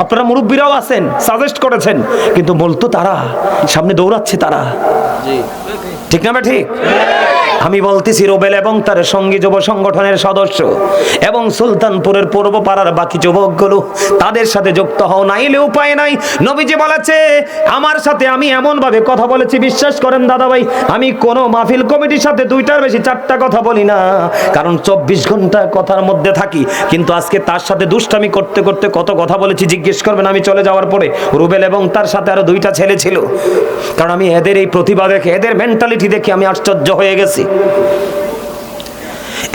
আপনারা মুরব্বীরাও আছেন, সাজেস্ট করেছেন, কিন্তু বলতো তারা, সামনে দৌড়াচ্ছে তারা। ঠিক না ঠিক? আমি বলতেছি রোবেল এবং তার সঙ্গী যুব সংগঠনের সদস্য এবং সুলতানপুরের পূর্ব পাড়ার বাকি যুবকগুলো, তাদের সাথে যুক্ত হও, নাইলে উপায় নাই। নবীজি বলেছে আমার সাথে আমি এমন ভাবে কথা বলেছি, বিশ্বাস করেন দাদা ভাই, আমি কোন মাহফিল কমিটির সাথে 2টার বেশি 4টা কথা বলি না, কারণ 24 ঘন্টা কথার মধ্যে থাকি। কিন্তু আজকে তার সাথে দুষ্টামি করতে করতে কত কথা বলেছি জিজ্ঞেস করবেন আমি চলে যাওয়ার পরে। রুবেল এবং তার সাথে আরো 2টা ছেলে ছিল, কারণ আমি এদের এই প্রতিভা দেখে, এদের মেন্টালিটি দেখে আমি আশ্চর্য হয়ে গেছি।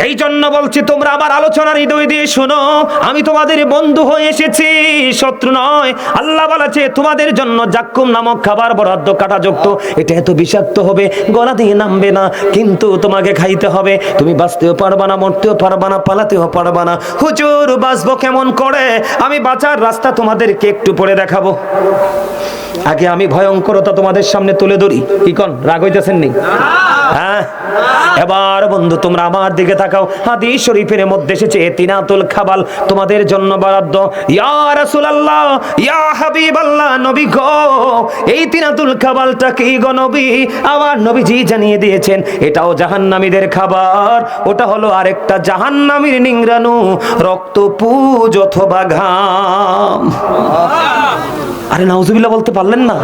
এই জন্য বলছি তোমরা আমার আলোচনার হৃদয় দিয়ে শোনো, আমি তোমাদের বন্ধু হয়ে এসেছি, শত্রু নয়। আল্লাহ বলেছে তোমাদের জন্য জাক্কুম নামক খাবার বরাদ্দ কাটাযুক্ত, এটা এত বিষাক্ত হবে গলা দিয়ে নামবে না, কিন্তু তোমাকে খাইতে হবে। তুমি বাঁচতেও পারবা না, মরতেও পারবা না, পালাতেও পারবা না। হুজুর বাঁচবো কেমন করে? আমি বাঁচার রাস্তা তোমাদেরকে একটু পরে দেখাবো। আগে আমি ভয়ঙ্করতা তোমাদের সামনে তুলে ধরি। কি কোন রাগ হইতেছেন নি? হ্যাঁ, এবার বন্ধু তোমরা আমার দিকে তাকাও। হাদিস শরীফের মধ্যে এসেছে তিনাতুল খাবাল তোমাদের জন্য বরাদ্দ। ইয়া রাসূলুল্লাহ, ইয়া হাবিবাল্লাহ, নবী গো, এই তিনাতুল খাবালটা কি গো নবী? আমার নবীজি জানিয়ে দিয়েছেন এটাও জাহান্নামীদের খাবার, ওটা হলো আরেকটা জাহান্নামীর নিংরানু, রক্ত পুজ অথবা ঘাম। আরে নাউজুবিল্লাহ বলতে পারলেন না?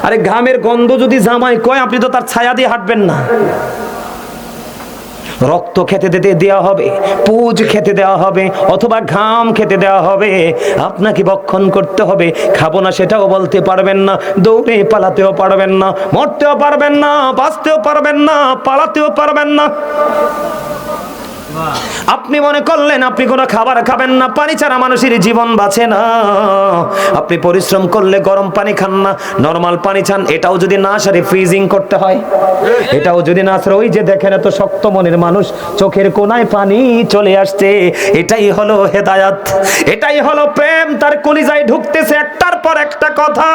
আরে ঘামের গন্ধ যদি জামাই কয়, আপনি তো তার ছায়া দিয়ে হাঁটবেন না। রক্ত খেতে দেওয়া হবে, পুজ খেতে দেওয়া হবে, অথবা ঘাম খেতে দেওয়া হবে, আপনাকে ভক্ষণ করতে হবে। খাবো না সেটাও বলতে পারবেন না, দৌড়ে পালাতেও পারবেন না, মরতেও পারবেন না, বাঁচতেও পারবেন না, পালাতেও পারবেন না। আপনি মনে করলেন আপনি কোনো খাবার খাবেন না, পানি ছাড়া মানুষের জীবন বাঁচে না। আপনি পরিশ্রম করলে গরম পানি খান না, নরমাল পানি খান। এটাও যদি না সারে ফ্রিজিং করতে হয়, এটাও যদি না সারে, ওই যে দেখেন এত শক্ত মনের মানুষ, চোখের কোনায় পানি চলে আসছে। এটাই হলো হেদায়াত, এটাই হলো প্রেম, তার কলিজায় ঢুকতেছে একটার পর একটা কথা।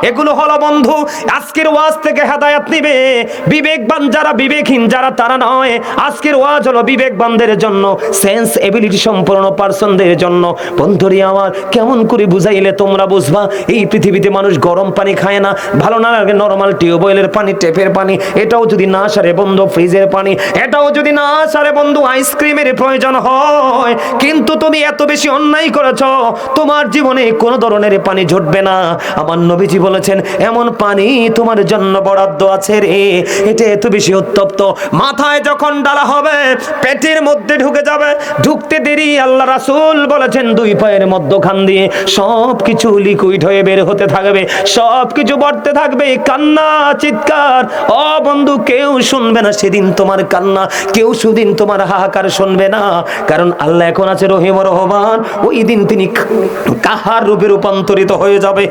এগুলো হলো বন্ধু আজকের ওয়াজ থেকে হেদায়াত নিবে বিবেকবান যারা, বিবেকহীন যারা তারা নয়। আজকের ওয়াজ হলো বিবেকবানদের জন্য, সেন্স এবিলিটি সম্পন্ন পারসনদের জন্য। বন্ধুরি আমার, কেমন করে বুঝাইলে তোমরা বুঝবা? এই পৃথিবীতে মানুষ গরম পানি খায় না, ভালো না লাগে নরমাল টিউবওয়েলের পানি, টেপের পানি। এটাও যদি না সারে বন্ধু ফ্রিজের পানি, এটাও যদি না সারে বন্ধু আইসক্রিমের প্রয়োজন হয়। কিন্তু তুমি এত বেশি অন্যায় করেছো, তোমার জীবনে কোনো ধরনের পানি ঝরবে না। আমার নবীজি বলেছেন এমন পানি তোমার জন্য বরাদ্দ আছে রে, এটা এত বেশি উত্তপ্ত, মাথায় যখন ডালা হবে পেটের মধ্যে ঢুকে যাবে, ঢুকতে দেরি আল্লাহ রাসূল বলেছেন 2 পায়ের মধ্যখান দিয়ে সব কিছু লিকুইড হয়ে বের হতে থাকবে, সব কিছু বাড়তে থাকবে, কান্না চিৎকার। ও বন্ধু, কেউ শুনবে না সেদিন তোমার কান্না, কেউ সেদিন তোমার হাহাকার শুনবে না, কারণ আল্লাহ এখন আছে রহিম রহমান। ওই দিন তিনি কাহার রূপে রূপান্তরিত হয়ে যাবে।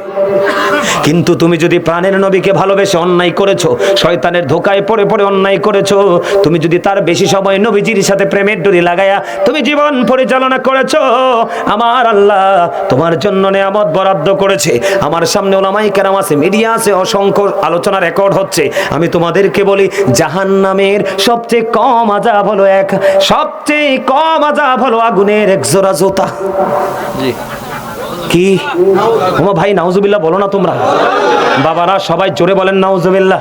কিন্তু তুমি যদি প্রাণের নবীকে ভালোবেসে অন্যায় করেছো, শয়তানের ধোকায় পড়ে পড়ে অন্যায় করেছো, তুমি যদি তার বেশি সময় নবীজির সাথে প্রেমের ডোরি লাগায়া তুমি জীবন পরিচালনা করেছো, আমার আল্লাহ তোমার জন্য নেয়ামত বরাদ্দ করেছে। আমার সামনে ওলামায়ে কেরাম আছে, মিডিয়া আছে, অসংখ্য আলোচনা রেকর্ড হচ্ছে। আমি তোমাদেরকে বলি জাহান্নামের সবচেয়ে কম আযাব হলো সবচেয়ে কম আযাব হলো আগুনের এক জোড়া জুতা। জি কি ওমা ভাই, নাউজুবিল্লাহ বলো না তোমরা বাবারা, সবাই জোরে বলেন নাউজুবিল্লাহ।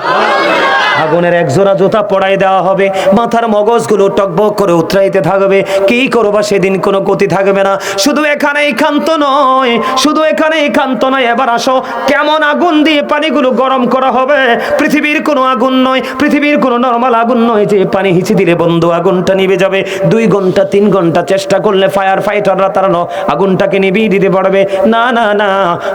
আগুনের এক জোড়া জুতা পড়াই দেওয়া হবে, মাথার মগজগুলো টকবক করে উতরাইতে থাকবে। কি করবা সেদিন কোনো গতি থাকবে না। শুধু এখানেই ক্ষান্ত নয়, শুধু এখানেই ক্ষান্ত নয়, এবার আসো কেমন আগুন দিয়ে পানিগুলো গরম করা হবে। পৃথিবীর কোনো আগুন নয়, পৃথিবীর কোনো নরমাল আগুন নয় যে পানি হিচি দিলে বন্ধু আগুনটা নিভে যাবে। 2 ঘন্টা 3 ঘন্টা চেষ্টা করলে ফায়ার ফাইটাররা তারা আগুনটাকে নিভিয়ে দিতে পারবে না। না না,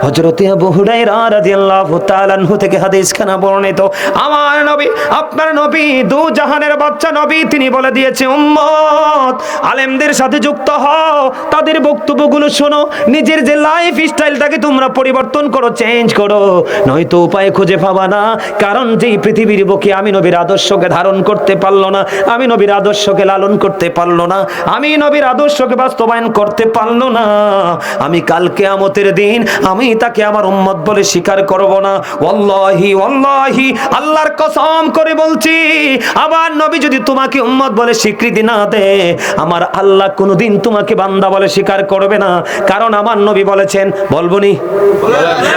হযরতে আবু হুরায়রা রাদিয়াল্লাহু তাআলা আনহু থেকে হাদিসখানা বর্ণিত। আমার নবী, আপনার নবী, 2 জাহানের বাচ্চা নবী, তিনি বলে দিয়েছে উম্মত আলেমদের সাথে যুক্ত হও, তাদের বক্তব্যগুলো শোনো, নিজের যে লাইফ স্টাইলটাকে তোমরা পরিবর্তন করো, চেঞ্জ করো, নয়তো উপায় খুঁজে পাবা না। কারণ যেই পৃথিবীর বুকে আমি নবীর আদর্শকে ধারণ করতে পারলো না, আমি নবীর আদর্শকে লালন করতে পারলো না, আমি নবীর আদর্শকে বাস্তবায়ন করতে পারলো না, আমি কাল কিয়ামতের দিন আমি তাকে আমার উম্মত বলে স্বীকার করব না। ওয়াল্লাহি ওয়াল্লাহি, আল্লাহর কসম কসম করে বলছি, আমার নবী যদি তোমাকে উম্মত বলে স্বীকৃতি না দেয়, আমার আল্লাহ কোনোদিন তোমাকে বান্দা বলে স্বীকার করবে না। কারণ আমার নবী বলেছেন, বলবনি,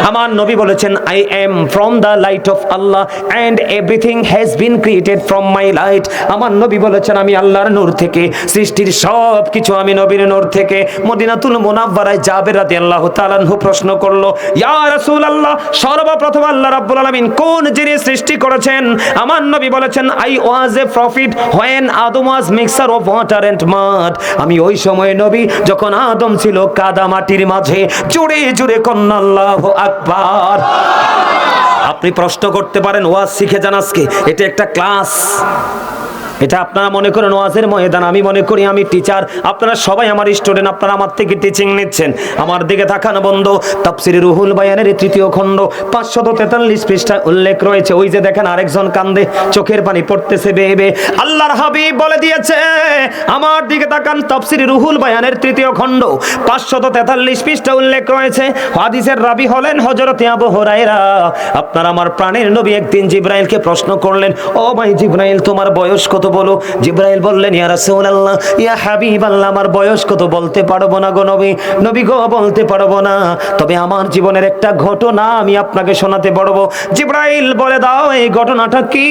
আমার নবী বলেছেন, I am from the light of Allah and everything has been created from my light. আমার নবী বলেছেন, আমি আল্লাহর নূর থেকে, সৃষ্টির সব কিছু আমি নবীর নূর থেকে। মদিনাতুল মুনাওয়ারায় জাবের রাদিয়াল্লাহু তাআলা আনহু প্রশ্ন করলো, ইয়া রাসূলুল্লাহ, সর্বপ্রথম আল্লাহ রাব্বুল আলামিন কোন জিনিস সৃষ্টি করেছেন? আমার নবী বলেছেন, I was a prophet when Adam was mixture of water and mud. আমি ওই সময় নবী যখন আদম ছিল কাদা মাটির মাঝে। জোরে জোরে কন্না আল্লাহু আকবার। আপনি প্রশ্ন করতে পারেন, ওয়াজ শিখে যান আজকে, এটা একটা ক্লাস। এটা আপনারা মনে করেন ওয়াজের ময়দান, আমি মনে করি আমি টিচার, আপনারা সবাই আমার স্টুডেন্ট, আপনারা আমার থেকে টিচিং নিচ্ছেন। আমার দিকে তাকান বন্ধু, তাফসীরে রুহুল বায়ানের 3য় খণ্ড 543 পৃষ্ঠায় উল্লেখ রয়েছে। ওই যে দেখেন আরেকজন কান্দে, চোখের পানি পড়তেছে বেয়ে বেয়ে। আল্লাহর হাবিব বলে দিয়েছে, আমার দিকে তাকান, তাফসীরে রুহুল বায়ানের 3য় খণ্ড 543 পৃষ্ঠায় উল্লেখ রয়েছে। হাদিসের রাবী হলেন হযরত আবু হুরায়রা। আপনার আমার প্রাণের নবী একদিন জিবরাইলকে প্রশ্ন করলেন, ও ভাই জিবরাইল, তোমার বয়স কত বলো? জিবরাইল বললেন, ইয়া রাসূলুল্লাহ, ইয়া হাবিবাল্লাহ, আমার বয়স কত বলতে পারবো না গো নবী, নবী গো বলতে পারবো না, তবে আমার জীবনের একটা ঘটনা আমি আপনাকে শোনাতে পারবো। জিবরাইল বলে দাও, এই ঘটনাটা কি?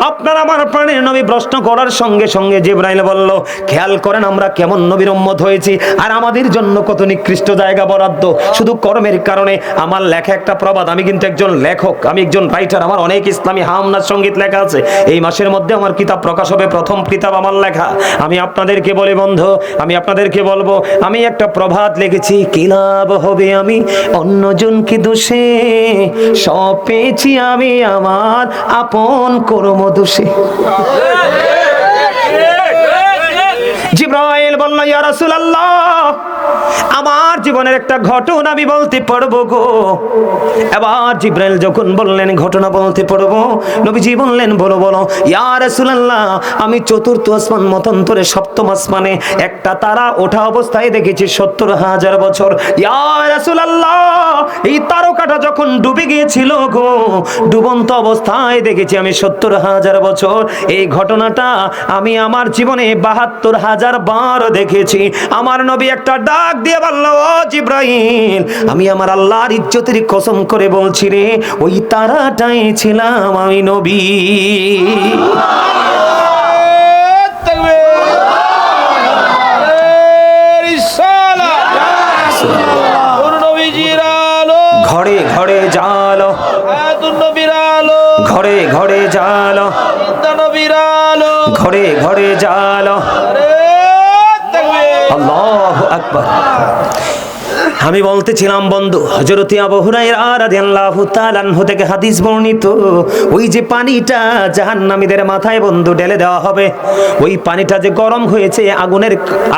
আপনার আমার প্রাণের নবী প্রশ্ন করার সঙ্গে সঙ্গে জিবরাইল বলল, খেয়াল করেন আমরা কেমন নবীর উম্মত হয়েছি, আর আমাদের জন্য কত নিকৃষ্ট জায়গা বরাদ্দ শুধু কর্মের কারণে। আমার লেখা একটা প্রবাদ, আমি কিন্তু একজন লেখক, আমি একজন রাইটার, আমার অনেক ইসলামী হামনার সঙ্গীত লেখা আছে। এই মাসের মধ্যে আমার কিতাব প্রকাশ হবে, প্রথম কিতাব আমার লেখা। আমি আপনাদেরকে বলি বন্ধু, আমি আপনাদেরকে বলবো, আমি একটা প্রবাদ লিখেছি, কি লাভ হবে আমি অন্যজনকে দোষে, সব পেয়েছি আমি আমার আপন কর্ম দোষে। জিবরাইল বলল, ইয়া রাসূলুল্লাহ, আমার জীবনের একটা ঘটনা আমি বলতে পারবো গো। এবার জিবরাইল যখন বললেন ঘটনা বলতে পারবো, নবীজি বললেন, বলো বলো। ইয়া রাসূলুল্লাহ, আমি 4র্থ আসমান মতান্তরে 7ম আসমানে একটা তারা ওঠা অবস্থায় দেখেছি 70,000 বছর। ইয়া রাসূলুল্লাহ, এই তারকাটা যখন ডুবে গিয়েছিল গো, ডুবন্ত অবস্থায় দেখেছি আমি 70,000 বছর। এই ঘটনাটা আমি আমার জীবনে 72,000 বার দেখেছি। আমার নবী একটা ডাক দিয়ে বলল, ও জিবরাইল, আমি আমার আল্লাহর ইজ্জতের কসম করে বলছি রে, ওই তারাটাই ছিলাম আমি নবী। ঘরে ঘরে জালো, ঘরে ঘরে জালো, ঘরে ঘরে জালো, আল্লাহু আকবার। আমি বলতেছিলাম বন্ধু, হযরত আবু হুরায়রা রাদিয়াল্লাহু তাআলা আনহু থেকে হাদিস বর্ণিত, ওই যে পানিটা জাহান্নামীদের মাথায় বন্ধু ঢেলে দেওয়া হবে, ওই পানিটা যে গরম হয়েছে,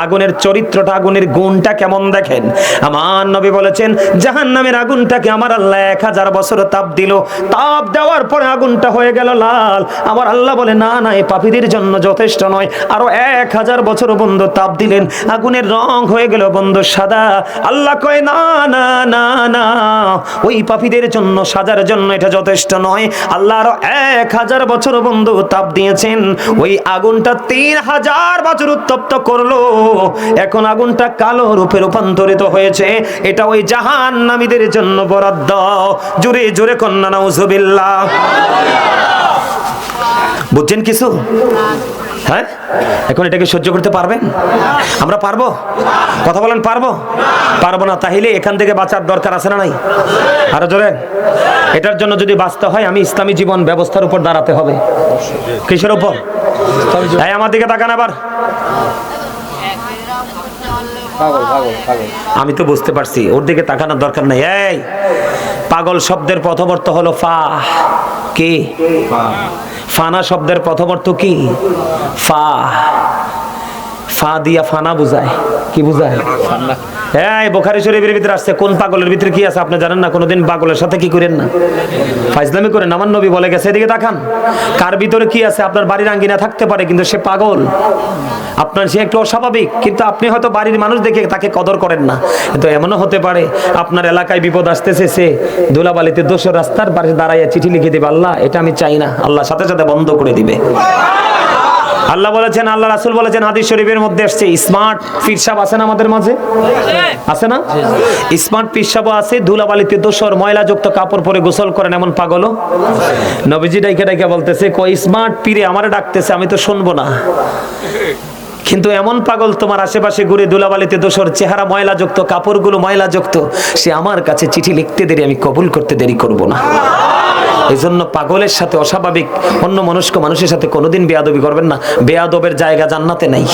আগুনের চরিত্রটা, আগুনের গুণটা কেমন দেখেন। আমার নবী বলেছেন, জাহান্নামের আগুনটাকে আমার আল্লাহ 1000 বছর তাপ দিল, তাপ দেওয়ার পরে আগুনটা হয়ে গেল লাল। আমার আল্লাহ বলে, না না, এই পাপীদের জন্য যথেষ্ট নয়, আরো 1000 বছর বন্ধু তাপ দিলেন, আগুনের রং হয়ে গেল বন্ধু সাদা। আল্লাহ কয়, না না না না, ওই পাপীদের জন্য, সাজার জন্য এটা যথেষ্ট নয়। আল্লাহ আরো 1000 বছর বন্ধু তাপ দিয়েছেন, ওই আগুনটা 3000 বছর উত্তপ্ত করলো, এখন আগুনটা কালো রূপে রূপান্তরিত হয়েছে। এটা ওই জাহান্নামীদের জন্য বরাদ্দ। জোরে জোরে কন্না নাউজুবিল্লাহ। বুঝছেন কিছু? হ্যাঁ, এখন এটাকে সহ্য করতে পারবেন? আমরা পারবো? কথা বলেন, পারবো? পারবো না, তাহলে এখান থেকে বাঁচার দরকার আছে না নাই? আরো জোরে। এটার জন্য যদি বাঁচতে হয়, আমি ইসলামী জীবন ব্যবস্থার উপর দাঁড়াতে হবে। কিসের উপর? তাই আমার দিকে তাকান আবার। আমি তো বুঝতে পারছি, ওর দিকে তাকানোর দরকার নাই। এই পাগল শব্দের প্রথম অর্থ হলো ফা। কি? ফানা শব্দের প্রথম অর্থ কি? ফা। ফা দিয়া ফানা বুঝায়। কি বুঝায়? এই বুখারী শরীফের ভিতরে আসছে কোন পাগলের ভিতরে কি আছে আপনি জানেন না? কোনোদিন পাগলের সাথে কি করেন না, ফাইজলামি করেন। আমার নবী বলে গেছে, এদিকে তাকান, কার ভিতরে কি আছে? আপনার বাড়ির আঙ্গিনা থাকতে পারে কিন্তু সে পাগল, আপনার সে একটু অস্বাভাবিক, কিন্তু আপনি হয়তো বাড়ির মানুষ দেখে তাকে কদর করেন না। কিন্তু এমনও হতে পারে আপনার এলাকায় বিপদ আসতেছে, সে ধুলাবালিতে দোষর রাস্তার পাশে দাঁড়াইয়া চিঠি লিখে দিবে, আল্লাহ এটা আমি চাই না, আল্লাহ সাথে সাথে বন্ধ করে দিবে। আল্লাহ বলেছেন, আল্লাহ রাসূল বলেছেন, হাদিস শরীফের মধ্যে আসছে, স্মার্ট পিরসাব আছে না আমাদের মাঝে? আছে না? স্মার্ট পিরসাবও আছে, ধুলাবালিতে দোষর ময়লাযুক্ত কাপড় পরে গোসল করেন এমন পাগলও। নবীজি ডাইকা ডাইকা বলতেছে, কই স্মার্ট পীরে আমারে ডাকতেছে, আমি তো শুনবো না। কিন্তু এমন পাগল তোমার আশেপাশে ঘুরে ধুলাবালিতে দোষর, চেহারা ময়লাযুক্ত, কাপড়গুলো ময়লাযুক্ত, সে আমার কাছে চিঠি লিখতে দেরি, আমি কবুল করতে দেরি করব না। এই জন্য পাগলের সাথে, অস্বাভাবিক অন্য মনস্ক মানুষের সাথে কোনোদিন বেয়াদবি করবেন না। বেয়াদবের জায়গা জান্নাতে নাই।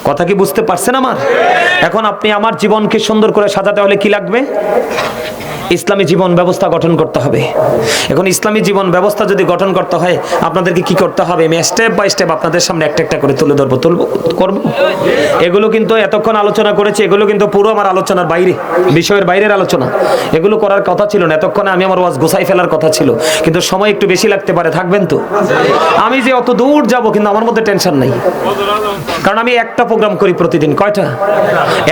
কথা কি বুঝতে পারছেন আমার? এখন আপনি আমার জীবনকে সুন্দর করে সাজাতে হলে কি লাগবে? ইসলামী জীবন ব্যবস্থা গঠন করতে হবে। এখন ইসলামী জীবন ব্যবস্থা যদি গঠন করতে হয়, আপনাদেরকে কি করতে হবে? আমি স্টেপ বাই স্টেপ আপনাদের সামনে একটা একটা করে তুলে ধরবো, করবো। এগুলো কিন্তু এতক্ষণ আলোচনা করেছি, এগুলো কিন্তু পুরো আমার আলোচনার বাইরে, বিষয়ের বাইরের আলোচনা। এগুলো করার কথা ছিল না, এতক্ষণে আমি আমার ওয়াজ গোছাই ফেলার কথা ছিল, কিন্তু সময় একটু বেশি লাগতে পারে। থাকবেন তো? আমি যে অত দূর যাব, কিন্তু আমার মধ্যে টেনশন নাই, কারণ আমি একটা প্রোগ্রাম করি প্রতিদিন। কয়টা?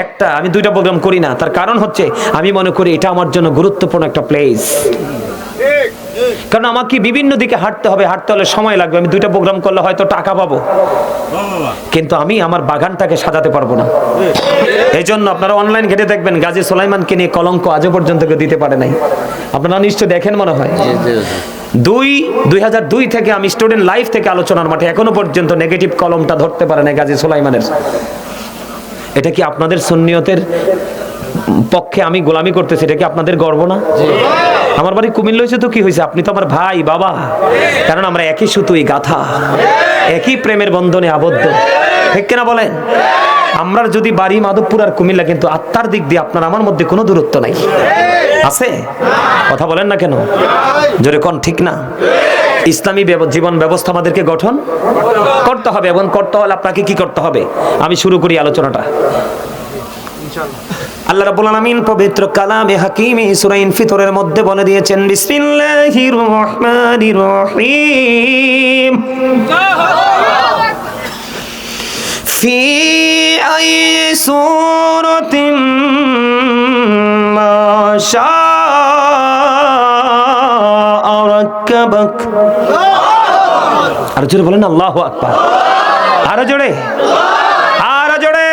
একটা। আমি দুইটা প্রোগ্রাম করি না। তার কারণ হচ্ছে আমি মনে করি এটা আমার জন্য গুরুত্বপূর্ণ একটা প্লেস, কারণ আমাকে বিভিন্ন দিকে হাঁটতে হবে, হাঁটতে হলে সময় লাগবে। আমি দুইটা প্রোগ্রাম করলে হয়তো টাকা পাবো, কিন্তু আমি আমার বাগানটাকে সাজাতে পারবো না। এই জন্য আপনারা অনলাইন ঘেটে দেখবেন, গাজী সুলাইমানকে নিয়ে কলঙ্ক আজও পর্যন্ত কেউ দিতে পারে নাই। আপনারা নিশ্চয় দেখেন মনে হয়। 2002 থেকে আমি স্টুডেন্ট লাইফ থেকে আলোচনার মাঠে এখনো পর্যন্ত নেগেটিভ কলমটা ধরতে পারে না গাজী সুলাইমানের। এটা কি আপনাদের সুন্নিয়তের পক্ষে আমি গোলামি করতেছি? এটা কি আপনাদের গর্ব না? আমার বাড়ি কুমিল্লা হয়েছে তো কি হয়েছে, আপনি তো আমার ভাই বাবা, কারণ আমরা একই সুতোয় গাথা, একই প্রেমের বন্ধনে আবদ্ধ, ঠিক কিনা বলেন? আমরা যদি বাড়ি মাধবপুর আর কুমিল্লা, কিন্তু আত্মার দিক দিয়ে আপনার আমার মধ্যে কোনো দূরত্ব নাই, আছে? কথা বলেন না কেন? জোরে কোন ঠিক না? ইসলামী জীবন ব্যবস্থা আমাদেরকে গঠন করতে হবে, এবং করতে হলে আপনাকে কি করতে হবে? আমি শুরু করি আলোচনাটা। আল্লাহ রাব্বুল আলামিন পবিত্র কালামে হাকিমে সূরা ইনফিতরের মধ্যে বলে দিয়েছেন, বিসমিল্লাহির রহমানির রহিম, ফি আই সূরাতিন মা শাআ রাক্কাবাক। আর জোরে বলেন আল্লাহু আকবার। আরো জোরে, আরো জোরে।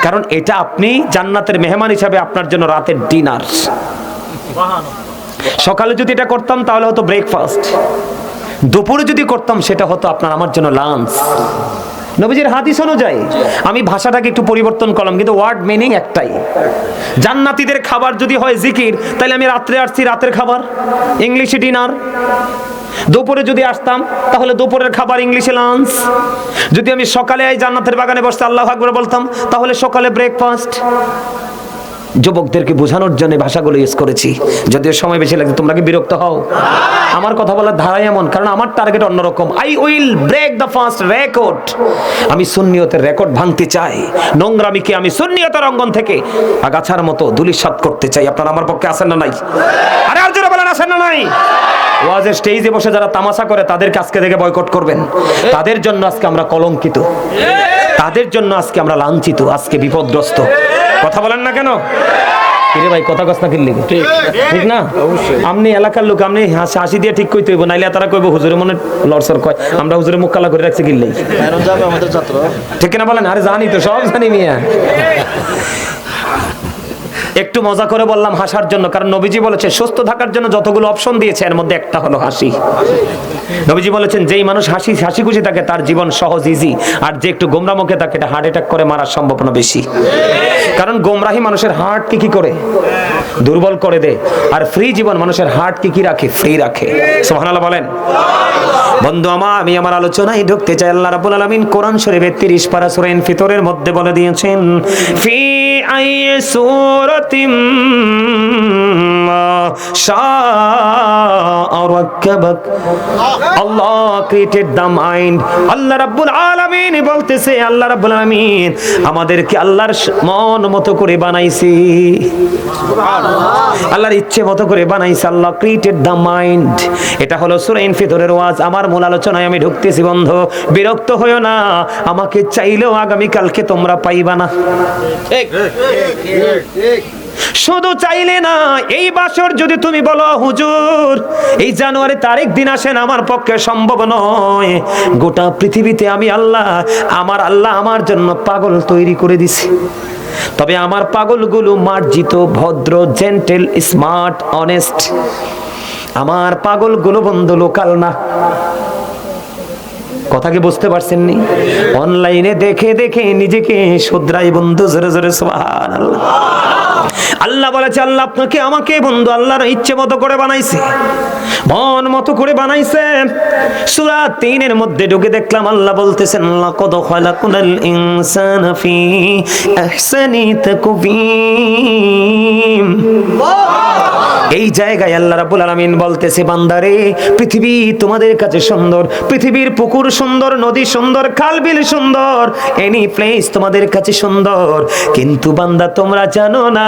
কারণ এটা আপনি জান্নাতের মেহমান হিসাবে আপনার জন্য রাতের ডিনার। সকালে যদি এটা করতাম তাহলে হতো ব্রেকফাস্ট, দুপুরে যদি করতাম সেটা হতো আপনার আমার জন্য লাঞ্চ। নবীজির হাদিস অনুযায়ী আমি ভাষাটাকে একটু পরিবর্তন করলাম, কিন্তু ওয়ার্ড মিনিং একটাই। জান্নাতীদের খাবার যদি হয় জিকির, তাহলে আমি রাত্রে আসছি রাতের খাবার, ইংলিশে ডিনার। দুপুরে যদি আসতাম তাহলে দুপুরের খাবার ইংলিশে লাঞ্চ। যদি আমি সকালে এই জান্নাতের বাগানে বসতে আল্লাহু আকবার বলতাম, তাহলে সকালে ব্রেকফাস্ট। যুবকদেরকে বোঝানোর জন্য ভাষাগুলো ইউজ করেছি, যদিও সময় বেশি লাগে। তোমরা কি বিরক্ত হও? আমার কথা বলার ধারা এমন, কারণ আমার টার্গেট অন্যরকম। I will break the first record. আমি সুন্নিয়তের রেকর্ড ভাঙতে চাই, নোংরামিকে আমি সুন্নিয়তের অঙ্গন থেকে আগাছার মতো ধূলিসাৎ করতে চাই। আপনারা আমার পক্ষে আছেন না নাই? আরে আর জোরে বলেন, আছেন না নাই? ওয়াজের স্টেজে বসে যারা তামাশা করে তাদেরকে আজকে থেকে বয়কট করবেন। তাদের জন্য আজকে আমরা কলঙ্কিত, তাদের জন্য আজকে আমরা লাঞ্ছিত, আজকে বিপদগ্রস্ত। কথা বলেন না কেন? কিরে ভাই, কথা কস না কিনলি? ঠিক না? আপনি এলাকার লোক, আপনি হাসি দিয়ে ঠিক কইতে হইব, নাইলে তারা কইব হুজুরের মনে লড়সর কয়, আমরা হুজুরের মুখ কালা করে রাখছি কিনলেই। ঠিক না বলেন? আরে জানি তো, সব জানি মিয়া। একটু মজা করে বললাম হাসার জন্য, কারণ নবীজি বলেছে সুস্থ থাকার জন্য যতগুলো অপশন দিয়েছে এর মধ্যে একটা হলো হাসি। নবীজি বলেছেন যেই মানুষ হাসি খুশি থাকে তার জীবন সহজ, ইজি, আর যে একটু গোমরা মুখে থাকে এটা হার্ট অ্যাটাক করে মারার সম্ভাবনা বেশি। কারণ গোমরাহি মানুষের হার্ট কি করে দুর্বল করে দেয়, আর ফ্রি জীবন মানুষের হার্ট কি রাখে? ফ্রি রাখে। সুবহানাল্লাহ বলেন। বন্ধু আমার, আমি আমার আলোচনায় ঢুকতে চাই। আল্লাহ রাব্বুল আলামিন কোরআন শরীফের 30 পারা সূরা ইনফিতরের মধ্যে বলে দিয়েছেন, ফি আই সূরাতিম আল্লাহ শাআ রাক্কাবাক। Allah created the mind. আল্লাহ রাব্বুল আলামিন বলতেছে, আল্লাহ রাব্বুল আলামিন আমাদেরকে আল্লাহর মন মতো করে বানাইছে, আল্লাহর ইচ্ছে মতো করে বানাইছে। আল্লাহ ক্রিয়েটেড দ্য মাইন্ড। এটা হলো সূরা ইনফিতরের ওয়াজ। আমার মূল আলোচনায় আমি ঢুকতেছি বন্ধু, বিরক্ত হইও না, আমাকে চাইলেও আগামী কালকে তোমরা পাইবা না। শুধু চাইলে না, এই বছর যদি তুমি বলো হুজুর এই জানুয়ারি তারিখ দিন আসেন, আমার পক্ষে সম্ভব নয়। গোটা পৃথিবীতে আমি আল্লাহ আমার জন্য পাগল তৈরি করে দিছি, তবে আমার পাগলগুলো মার্জিত, ভদ্র, জেন্টেল, স্মার্ট, অনেস্ট। আমার পাগলগুলো বন্ধু লোকাল না। কথা কি বুঝতে পারছেন নি? অনলাইনে দেখে দেখে নিজেকে শুধরাই বন্ধু, জোরে জোরে সুবহানাল্লাহ। আল্লাহ বলেছে, আল্লাহ আপনাকে আমাকে বন্ধু আল্লাহর ইচ্ছে মতো করে বানাইছে, মন মতো করে বানাইছে। সূরা ৩ এর মধ্যে ঢুকে দেখলাম আল্লাহ বলতেছেন, লাকাদ খালাকুনাল ইনসানা ফি আহসানি তাকওয়িম। এই জায়গায় আল্লাহ রাব্বুল আলামিন বলতেছে, বান্দারে পৃথিবী তোমাদের কাছে সুন্দর, পৃথিবীর পুকুর সুন্দর, নদী সুন্দর, খাল বিল সুন্দর, এনি প্লেস তোমাদের কাছে সুন্দর, কিন্তু বান্দা তোমরা জানো না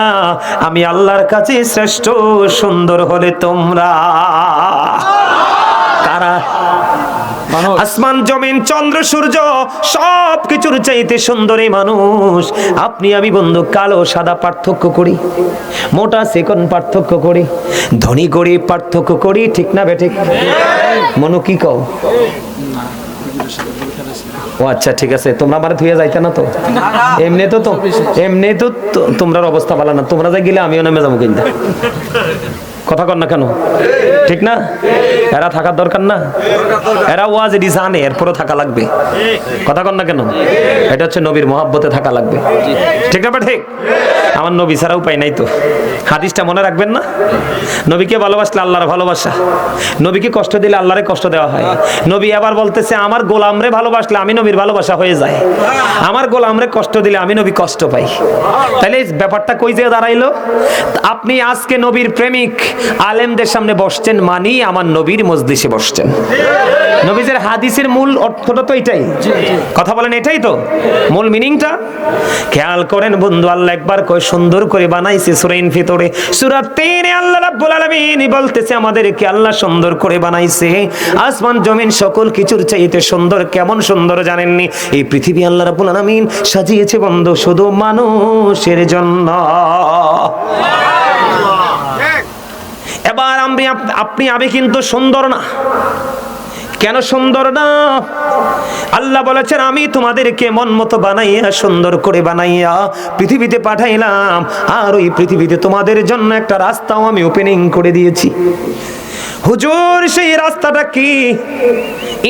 আমি আল্লাহর কাছে শ্রেষ্ঠ সুন্দর হলে তোমরা কারা? আসমান জমিন চন্দ্র সূর্য সব কিছুর চাইতে সুন্দর এই মানুষ। আপনি আমি বন্ধু কালো সাদা পার্থক্য করি, মোটা চিকন পার্থক্য করি, ধনী গরিব পার্থক্য করি, ঠিক না বেঠিক? মনু কি কও? ও আচ্ছা ঠিক আছে, তোমরা আমার ধুয়ে যাইতে না তো? এমনি তো তোমরার অবস্থা ভালো না, তোমরা যা গেলে আমিও নেমে যাবো কিন্তু। কথা কর না কেন? ঠিক না? এরা থাকার দরকার না? এরা ওয়াজ এটি জানে, এরপরও থাকা লাগবে। কথা কর না কেন? এটা হচ্ছে নবীর মহাব্বতে থাকা লাগবে, ঠিক না? ঠিক। আমার নবী ছাড়া উপায় নাই তো। হাদিসটা মনে রাখবেন না? নবীকে ভালোবাসলে আল্লাহর ভালোবাসা, নবীকে কষ্ট দিলে আল্লাহরে কষ্ট দেওয়া হয়। নবী আবার বলতেছে, আমার গোলামরে ভালোবাসলে আমি নবীর ভালোবাসা হয়ে যায়, আমার গোলামরে কষ্ট দিলে আমি নবী কষ্ট পাই। তাহলে এই ব্যাপারটা কই যে দাঁড়াইলো? আপনি আজকে নবীর প্রেমিক আলেমদের সামনে বসছেন মানি আমার নবীর মজলিসে বসছেন। নবীদের হাদিসের মূল অর্থটা তো এটাই। কথা বলেন, এটাই তো মূল মিনিংটা। খেয়াল করেন বন্ধু, আল্লাহ একবার কই সুন্দর করে বানাইছে সূরা ইনফিতরে। সূরা ৩ এ আল্লাহ রাব্বুল আলামিন বলতেছে আমাদেরকে আল্লাহ সুন্দর করে বানাইছে। আসমান জমিন সকল কিছুর চাইতে সুন্দর। কেমন সুন্দর জানেননি? এই পৃথিবী আল্লাহ রাব্বুল আলামিন সাজিয়েছে বন্ধু শুধু মানুষের জন্য। এবার আপনি আমি কিন্তু সুন্দর না। কেন সুন্দর না? আল্লাহ বলেছেন, আমি তোমাদেরকে মন মতো বানাইয়া সুন্দর করে বানাইয়া পৃথিবীতে পাঠাইলাম, আর ওই পৃথিবীতে তোমাদের জন্য একটা রাস্তাও আমি ওপেনিং করে দিয়েছি। হুজুর সেই রাস্তাটা কি?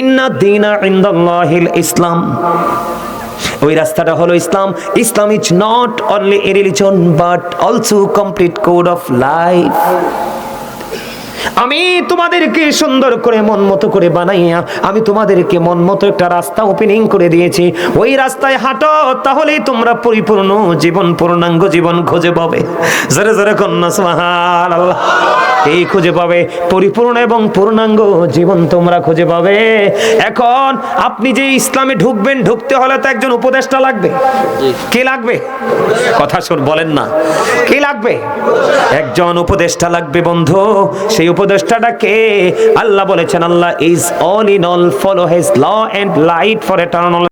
ইন্না দীনা ইনদাল্লাহিল ইসলাম। ওই রাস্তাটা হলো ইসলাম। Islam is not only a religion but also complete code of life. আমি তোমাদেরকে সুন্দর করে মন মতো করে বানাইয়া আমি তোমাদেরকে মন মতো একটা রাস্তা ওপেনিং করে দিয়েছি। ওই রাস্তায় হাঁটো, তাহলেই তোমরা পরিপূর্ণ জীবন, পূর্ণাঙ্গ জীবন খুঁজে পাবে। জোরে জোরে কন্যা সুবহানাল্লাহ। এই খুঁজে পাবে পরিপূর্ণ এবং পূর্ণাঙ্গ জীবন তোমরা খুঁজে পাবে। এখন আপনি যে ইসলামে ঢুকবেন, ঢুকতে হলে তো একজন উপদেষ্টা লাগবে। কে লাগবে? কথা শুন, বলেন না, কে লাগবে? একজন উপদেষ্টা লাগবে বন্ধু। সেই উপদেষ্টাটা কে? আল্লাহ বলেছেন, Allah is all in all, follow his law and light for eternal